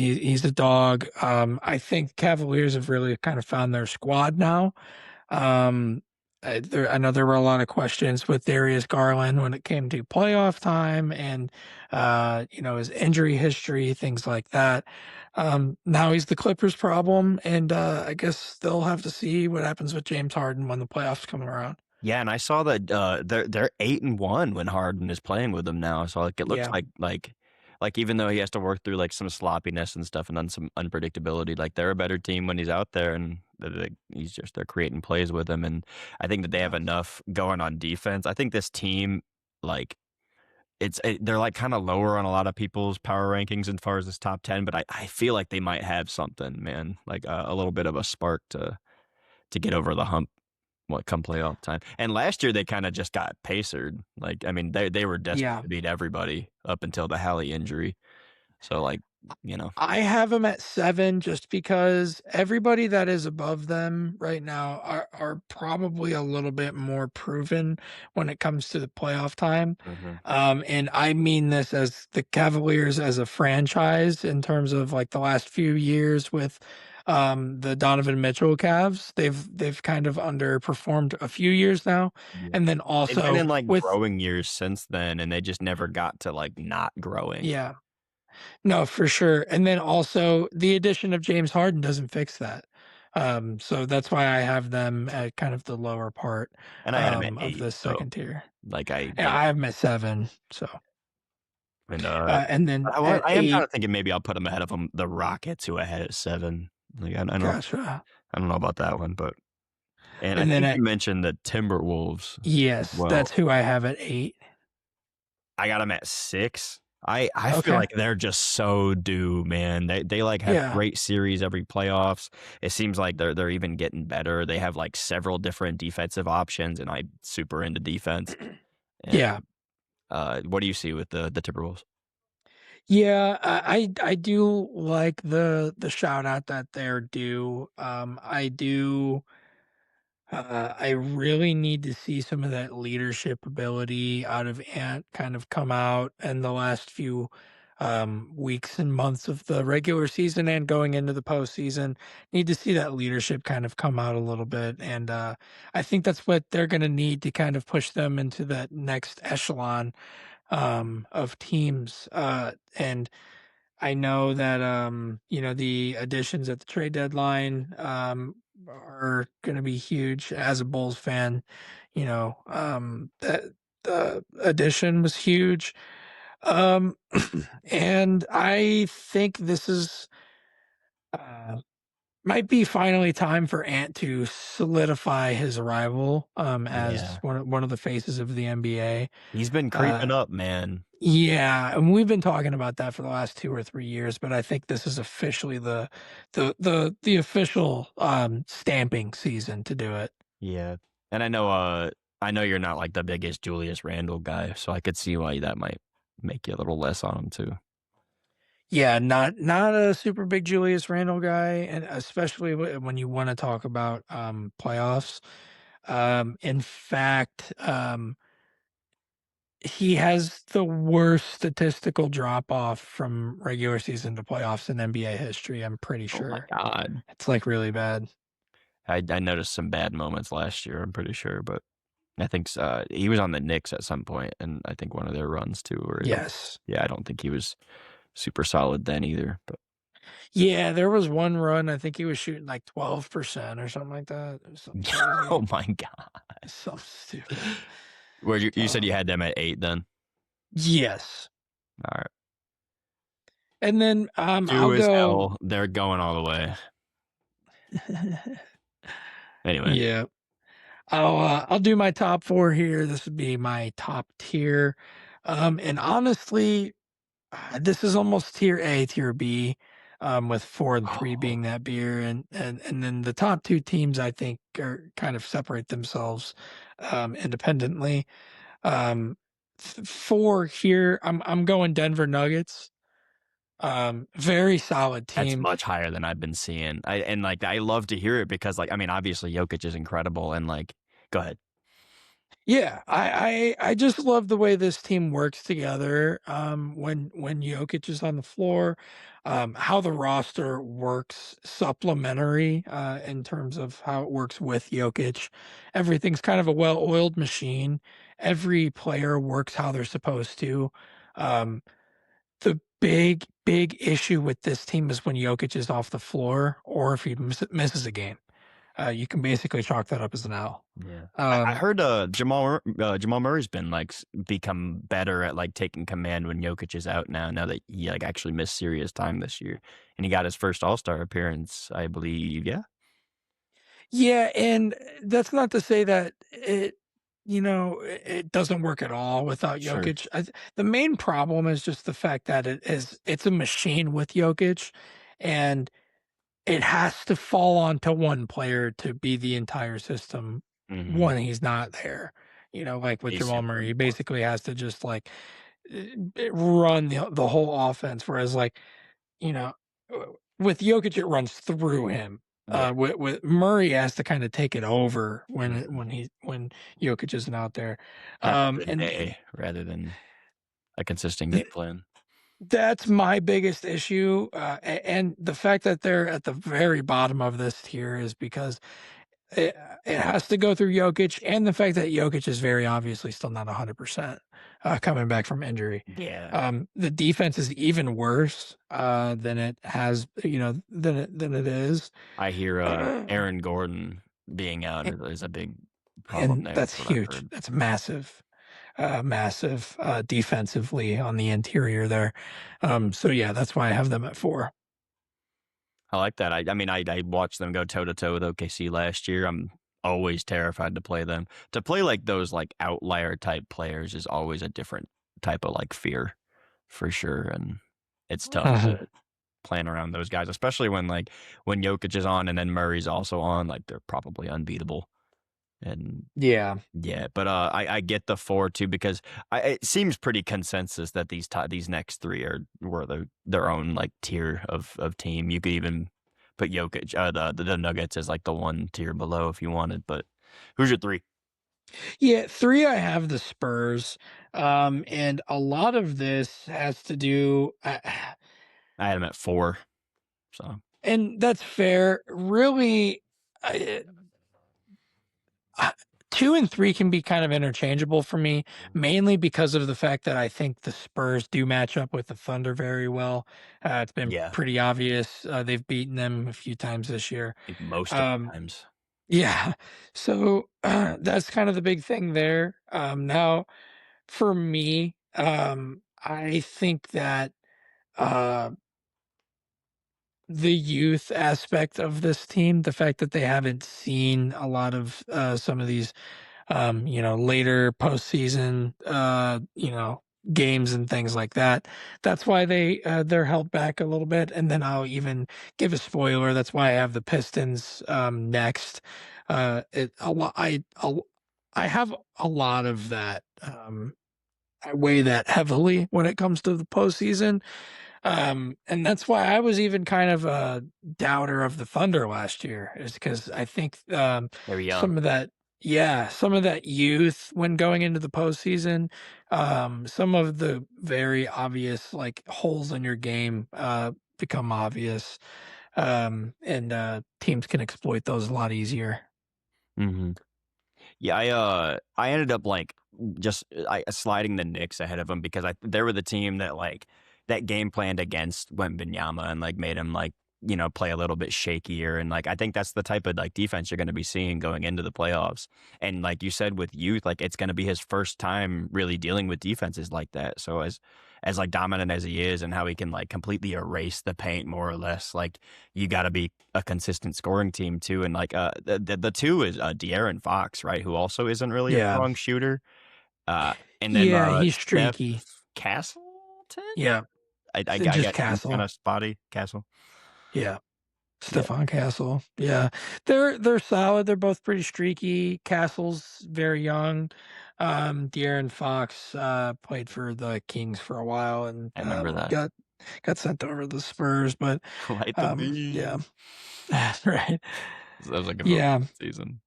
a dog. I think Cavaliers have really kind of found their squad now. I know there were a lot of questions with Darius Garland when it came to playoff time and, his injury history, things like that. Now he's the Clippers problem, and I guess they'll have to see what happens with James Harden when the playoffs come around.
Yeah, and I saw that, they're 8-1 when Harden is playing with them now, so, like, it looks
Yeah,
like even though he has to work through, like, some sloppiness and stuff and then some unpredictability, like, they're a better team when he's out there and they're creating plays with him, and I think that they have
yeah,
enough going on defense. I think this team, like, they're, like, kinda lower on a lot of people's power rankings as far as this top 10, but I feel like they might have something, man, like, a little bit of a spark to get over the hump come playoff time. And last year they kinda just got pacered. Like, I mean, they were desperate
yeah.
to beat everybody up until the Hallie injury. So like, you know.
I have them at 7 just because everybody that is above them right now are probably a little bit more proven when it comes to the playoff time.
Mhm.
And I mean this as the Cavaliers as a franchise in terms of like the last few years with the Donovan Mitchell Cavs. They've kind of underperformed a few years now.
Yeah.
And then
They've been
also
in, like,
with
growing years since then, and they just never got to, like, not growing.
yeah. No, for sure, and then also the addition of James Harden doesn't fix that. So that's why I have them at kind of the lower part,
And I had him at
of
8,
the
so,
second tier.
like, I
Yeah,
yeah,
I have them at 7, so,
and,
and then
well,
at
I am kinda
8
thinking maybe I'll put them ahead of them, the Rockets, who I had at 7. Like,
gotcha,
I don't know about that one, but and I
and then
think
at
you mentioned the Timberwolves as
yes,
well.
that's who I have at 8.
I got them at 6. I feel
Okay,
like they're just so due, man. They, like, have
yeah,
great series every playoffs. It seems like they're even getting better. They have, like, several different defensive options, and I'm super into defense. And,
yeah.
what do you see with the Timberwolves?
Yeah, I do like the shout out that they're due. I do I really need to see some of that leadership ability out of Ant kind of come out in the last few weeks and months of the regular season and going into the postseason. Need to see that leadership kind of come out a little bit, and I think that's what they're going to need to kind of push them into that next echelon of teams. And I know that, the additions at the trade deadline, are gonna be huge. As a Bulls fan, that the addition was huge. Um, and I think this is, uh, might be finally time for Ant to solidify his arrival, as
Yeah.
one of the faces of the NBA.
He's been
Uh
creeping up, man.
Yeah, and we've been talking about that for the last 2 or 3 years, but I think this is officially the official, stamping season to do it.
Yeah. And I know you're not, like, the biggest Julius Randle guy, so I could see why that might make you a little less on him too.
Yeah, not a super big Julius Randle guy, and especially when you wanna talk about, playoffs. In fact, he has the worst statistical drop off from regular season to playoffs in NBA history, I'm pretty
Oh my
sure.
god.
It's, like, really bad.
I noticed some bad moments last year, I'm pretty sure, but I think he was on the Knicks at some point, and I think one of their runs too, where I don't
Yes.
yeah, I don't think he was super solid then either, but
Yeah, there was one run, I think he was shooting like 12% or something like that. It was something crazy.
oh my god.
Something stupid.
Where you said
So,
you had them at 8 then?
yes.
Alright.
And then, I'll
2 is
go
L, they're going all the way. Anyway.
yeah. I'll do my top 4 here. This would be my top tier. And honestly, this is almost tier A, tier B, with 4 and 3
Oh,
being that beer, and then the top 2 teams I think are kind of separate themselves, independently. Um, 4 here, I'm going Denver Nuggets. Very solid
that's
team.
much higher than I've been seeing. Like, I love to hear it because, like, I mean, obviously Jokic is incredible and, like go ahead.
Yeah, I just love the way this team works together, when Jokic is on the floor, how the roster works supplementary, in terms of how it works with Jokic. Everything's kind of a well-oiled machine. Every player works how they're supposed to. Um, the big issue with this team is when Jokic is off the floor or if he misses a game. You can basically chalk that up as an L.
Yeah. I
Um
heard, Jamal Murray's been, like, become better at, like, taking command when Jokic is out now that he, like, actually missed serious time this year, and he got his first All-Star appearance, I believe, yeah?
Yeah, and that's not to say that it doesn't work at all without
Sure.
Jokic. The main problem is just the fact that it's a machine with Jokic, and it has to fall onto one player to be the entire system
Mhm.
when he's not there. Like with
He's
Jamal
super
Murray, he
important.
basically has to just like run the whole offense, whereas, like, you know, with Jokic, it runs through him.
Yeah.
With Murray has to kinda take it over
Mhm.
when Jokic isn't out there.
Every other
And
day rather than a consistent game plan.
that's my biggest issue, and the fact that they're at the very bottom of this tier is because it has to go through Jokic, and the fact that Jokic is very obviously still not 100%, coming back from injury.
Yeah.
The defense is even worse, than it has, than it is.
I hear, Aaron Gordon being out is a big problem
And
there,
that's
is what I've
huge.
heard.
That's massive, massive, defensively on the interior there. So yeah, that's why I have them at 4.
I like that. I mean, I watched them go toe to toe with OKC last year. I'm always terrified to play them. To play like those like outlier type players is always a different type of like fear for sure. And it's tough
Mhm.
to plan around those guys, especially when Jokic is on and then Murray's also on, like they're probably unbeatable. And
Yeah.
yeah, but I get the 4 too because it seems pretty consensus that these next 3 were their own like tier of team. You could even put Jokic, the Nuggets as like the 1 tier below if you wanted. But who's your 3?
Yeah, 3, I have the Spurs, and a lot of this has to do,
I had him at 4. So
and that's fair. Really, I uh, 2 and 3 can be kind of interchangeable for me, mainly because of the fact that I think the Spurs do match up with the Thunder very well. It's been
yeah,
pretty obvious. They've beaten them a few times this year.
I think most of the
Um,
times.
yeah, so that's kind of the big thing there. Now, for me, I think that uh, the youth aspect of this team, the fact that they haven't seen a lot of some of these later postseason, games and things like that. That's why they're held back a little bit. And then I'll even give a spoiler. That's why I have the Pistons next. It a lot. I have a lot of that. I weigh that heavily when it comes to the postseason. And that's why I was even kind of a doubter of the Thunder last year, is because I think,
They're young.
some of that, yeah, some of that youth when going into the postseason, some of the very obvious like holes in your game, become obvious, and teams can exploit those a lot easier.
hmm Yeah, I ended up like just sliding the Knicks ahead of them because they were the team that that game planned against Wembanyama and like made him play a little bit shakier and like I think that's the type of like defense you're going to be seeing going into the playoffs. And like you said with youth, like it's going to be his first time really dealing with defenses like that. So as like dominant as he is and how he can like completely erase the paint more or less, like you got to be a consistent scoring team too. And like the two is De'Aaron Fox, right, who also isn't really a
Yeah.
strong shooter. Uh, and then
Yeah, he's
Steph
streaky.
Castleton.
Yeah.
I
Just
got he's kind
Castle.
of spotty. Castle.
Yeah.
Yeah,
Stephon Castle. Yeah. They're solid. They're both pretty streaky. Castle's very young. De'Aaron Fox played for the Kings for a while and
I remember that.
got sent over to the Spurs, but
Light the
yeah.
beam.
Right.
That was like a really
Yeah.
good season.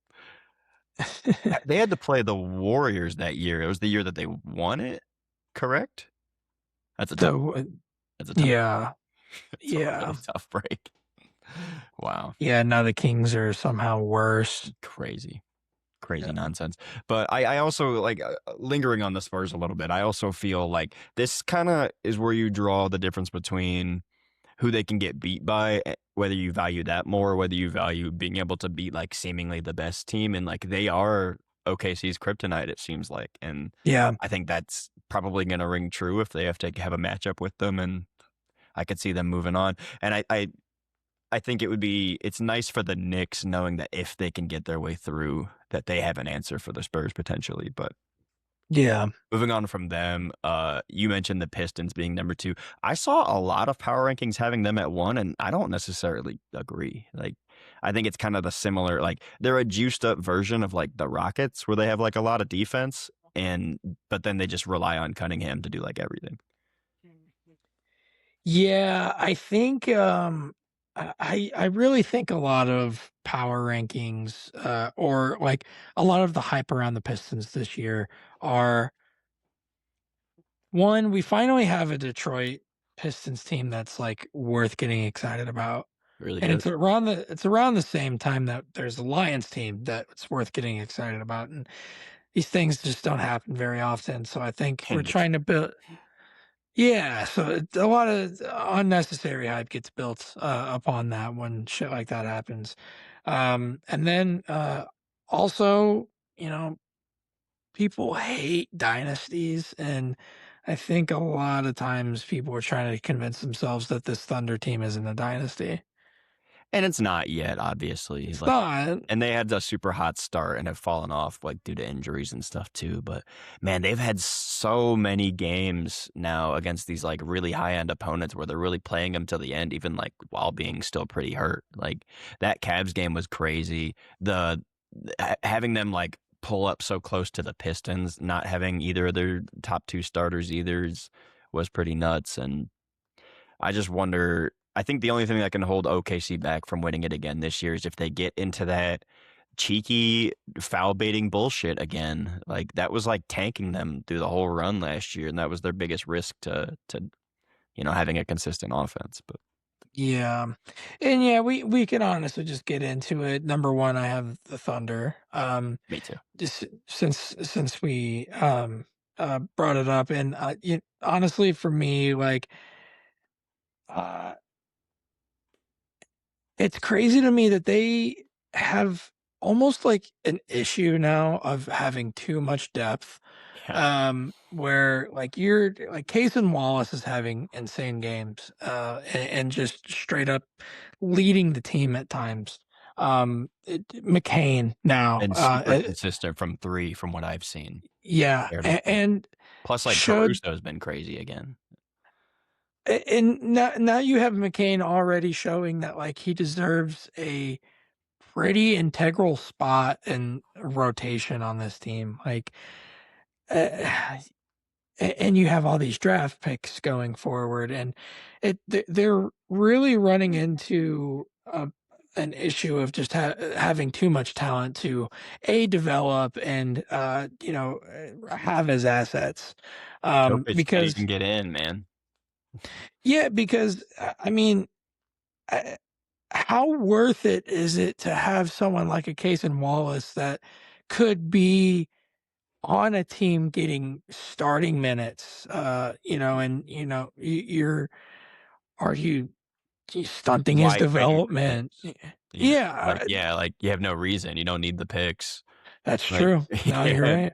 They had to play the Warriors that year. It was the year that they won it, correct? That's a tough
So
that's a tough
yeah.
it's a
Yeah.
really tough break. Wow.
Yeah, now the Kings are somehow worse.
Crazy. Crazy
Yeah.
nonsense. But I also like lingering on the Spurs a little bit. I also feel like this kind of is where you draw the difference between who they can get beat by, whether you value that more, or whether you value being able to beat like seemingly the best team. And like they are OKC's kryptonite, it seems like. And
Yeah.
I think that's probably going to ring true if they have to have a matchup with them. And I could see them moving on. And I think it's nice for the Knicks knowing that if they can get their way through, that they have an answer for the Spurs potentially. But
Yeah.
moving on from them, you mentioned the Pistons being number 2. I saw a lot of power rankings having them at 1, and I don't necessarily agree. Like, I think it's kind of the similar, like they're a juiced up version of like the Rockets, where they have like a lot of defense, and but then they just rely on Cunningham to do like everything.
Yeah, I think, I really think a lot of power rankings, or, like, a lot of the hype around the Pistons this year are, 1, we finally have a Detroit Pistons team that's, like, worth getting excited about,
Really
and
good.
it's around the same time that there's a Lions team that's worth getting excited about, and these things just don't happen very often, so I think we're
And the
trying to build. Yeah, so a lot of unnecessary hype gets built, upon that when shit like that happens. And then, also, you know, people hate dynasties, and I think a lot of times people are trying to convince themselves that this Thunder team isn't a dynasty.
and it's not yet, obviously,
It's
like
not.
and they had a super hot start and have fallen off, like, due to injuries and stuff too, but, man, they've had so many games now against these, like, really high-end opponents where they're really playing them to the end, even, like, while being still pretty hurt, like, that Cavs game was crazy. The having them, like, pull up so close to the Pistons, not having either of their top 2 starters either was pretty nuts, and I just wonder. I think the only thing that can hold OKC back from winning it again this year is if they get into that cheeky foul baiting bullshit again. Like that was like tanking them through the whole run last year, and that was their biggest risk to having a consistent offense. But
Yeah. And yeah, we can honestly just get into it. Number 1, I have the Thunder.
me too.
Just since we, brought it up, and, honestly, for me, like, uh, it's crazy to me that they have almost like an issue now of having too much depth,
Yeah,
where, like, you're like, Cason Wallace is having insane games, and just straight up leading the team at times. McCain now,
and super consistent from three, from what I've seen.
yeah,
Compared to two.
and
Plus, like
showed.
Caruso has been crazy again.
And now you have McCain already showing that, like, he deserves a pretty integral spot in rotation on this team, like, uh, and you have all these draft picks going forward, and they're really running into an issue of just having too much talent to develop and have as assets,
Jokic can't even
because
get in, man.
yeah, because I mean, uh, how worth it is it to have someone like a Case and Wallace that could be on a team getting starting minutes, and, are you stunting his
Why trade him for
development?
picks? Even like,
Yeah,
yeah, like, you have no reason, you don't need the picks.
that's
Like,
true. No, you're
yeah,
right.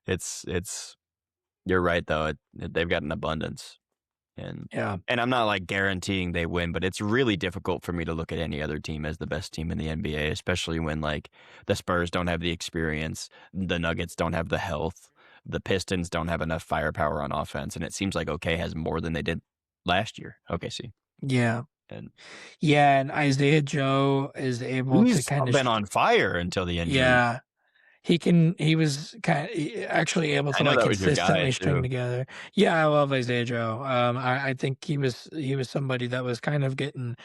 it's you're right, though, they've got an abundance, and
Yeah.
and I'm not, like, guaranteeing they win, but it's really difficult for me to look at any other team as the best team in the NBA, especially when, like, the Spurs don't have the experience, the Nuggets don't have the health, the Pistons don't have enough firepower on offense, and it seems like OK has more than they did last year, OKC,
Yeah.
and
Yeah, and Isaiah Joe is able to
he's
kinda
been on fire until the injury.
yeah. He was actually able
I
to,
know
like,
that was your guy
consistently string
too.
together. Yeah, I love Isaiah Joe. I think he was somebody that was kind of getting,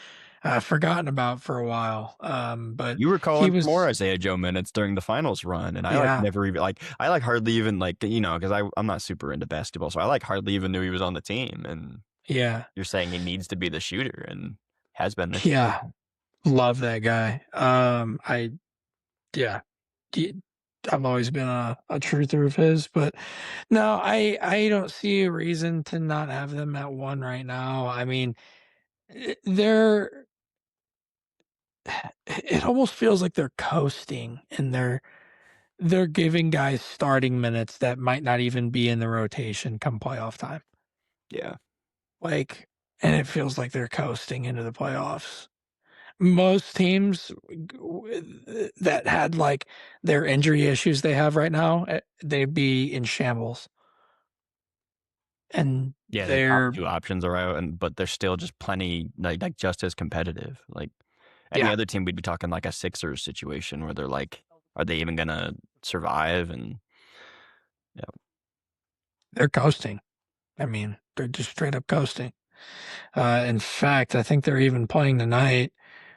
forgotten about for a while, but
You were
he
calling for more
was.
Isaiah Joe minutes during the finals run, and I, like,
Yeah,
never even I, like, hardly even, like, because I'm not super into basketball, so I, like, hardly even knew he was on the team, and
yeah,
you're saying he needs to be the shooter and has been this year.
yeah, love that guy. Yeah, d I've always been a truther of his, but no, I don't see a reason to not have them at 1 right now. I mean, they're it almost feels like they're coasting, and they're giving guys starting minutes that might not even be in the rotation come playoff time.
Yeah.
Like, and it feels like they're coasting into the playoffs. Most teams that had, like, their injury issues they have right now, they'd be in shambles, and
Yeah, their top
they're
2 options are out, but they're still just plenty like, just as competitive. Like, any
yeah.
other team, we'd be talking like a Sixers situation where they're like, "Are they even gonna survive?" And Yeah,
They're coasting. I mean, they're just straight up coasting. In fact, I think they're even playing tonight.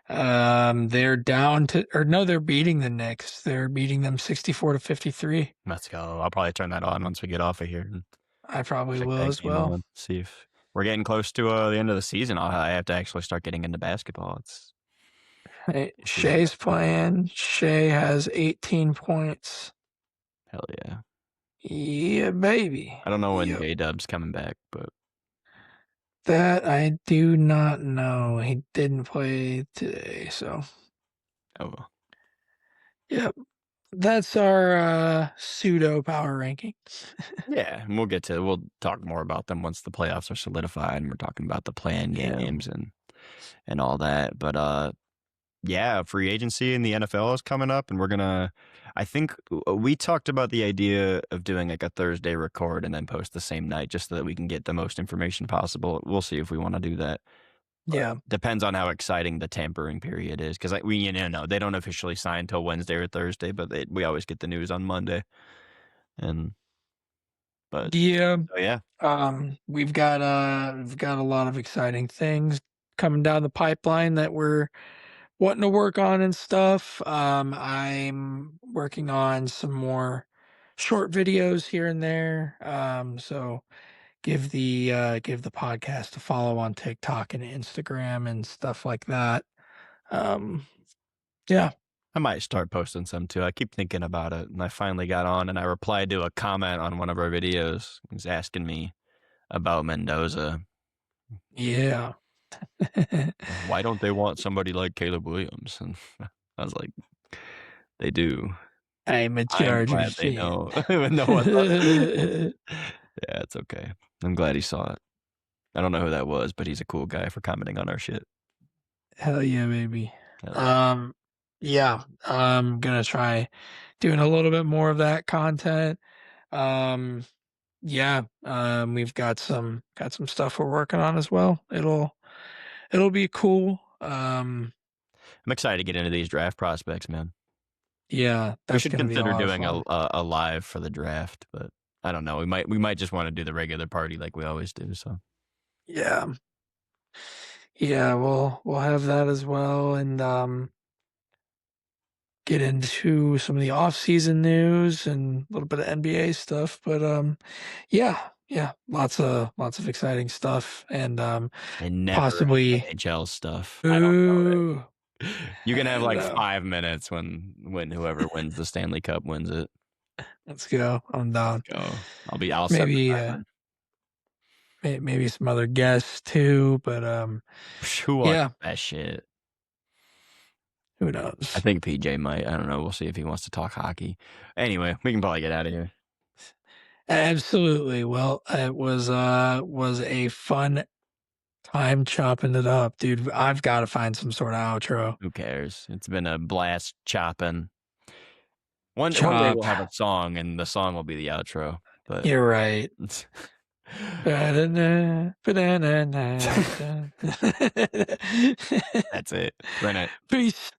They're down to, or no, they're beating the Knicks. They're beating them 64-53.
let's go. I'll probably turn that on once we get off of here and
I probably
check
will
that
as
game
well.
on. See if we're getting close to the end of the season. I have to actually start getting into basketball.
Hey,
We'll see what
Shea's
that's about.
playing. Shea has 18 points.
Hell yeah.
Yeah, baby.
I don't know when
Yep.
J Dub's coming back, but
That I do not know. He didn't play today, so
oh well.
yep. That's our pseudo power rankings.
Yeah, and we'll talk more about them once the playoffs are solidified and we're talking about the play-in
Yeah.
games and all that. But yeah, free agency in the NFL is coming up, and I think we talked about the idea of doing like a Thursday record and then post the same night just so that we can get the most information possible. We'll see if we want to do that. But
Yeah.
depends on how exciting the tampering period is because they don't officially sign until Wednesday or Thursday, but we always get the news on Monday. And but
Yeah.
oh yeah,
We've got a lot of exciting things coming down the pipeline that we're wanting to work on and stuff. I'm working on some more short videos here and there. So give the podcast a follow on TikTok and Instagram and stuff like that. Um, yeah,
I might start posting some too. I keep thinking about it, and I finally got on and I replied to a comment on one of our videos. He's asking me about Mendoza.
yeah.
Why don't they want somebody like Caleb Williams? And I was like, they do.
I'm in
I'm
charge of
glad they
shit.
know. When no one else. Yeah, it's okay. I'm glad he saw it. I don't know who that was, but he's a cool guy for commenting on our shit.
Hell yeah, baby.
Hell yeah.
Um, yeah, I'm gonna try doing a little bit more of that content. Um, yeah, we've got some stuff we're working on as well. It'll be cool.
I'm excited to get into these draft prospects, man.
Yeah,
We
that's
should
gonna be a
consider
lot of
doing
fun.
a live for the draft, but I don't know. We might just want to do the regular party like we always do. So
Yeah, yeah, we'll have that as well, and get into some of the off-season news and a little bit of NBA stuff. But yeah, yeah, lots of exciting stuff, and
and never
possibly.
NHL stuff. I don't know that.
Ooh,
You can have like
no.
5 minutes when whoever wins the Stanley Cup wins it.
Let's go. I'm down.
Go. I'll set the
Maybe
timer.
maybe some other guests too, but
Who watches
yeah,
that shit?
who
I
knows?
think PJ might. I don't know. We'll see if he wants to talk hockey. Anyway, we can probably get out of here.
Absolutely. Well, it was a fun time chopping it up, dude. I've got to find some sort of outro.
Who cares? It's been a blast chopping. One day
Chop.
we'll have a song, and the song will be the outro. But
You're right. Ba-da-na, ba-da-na-na, da.
that's it. Good night.
Peace.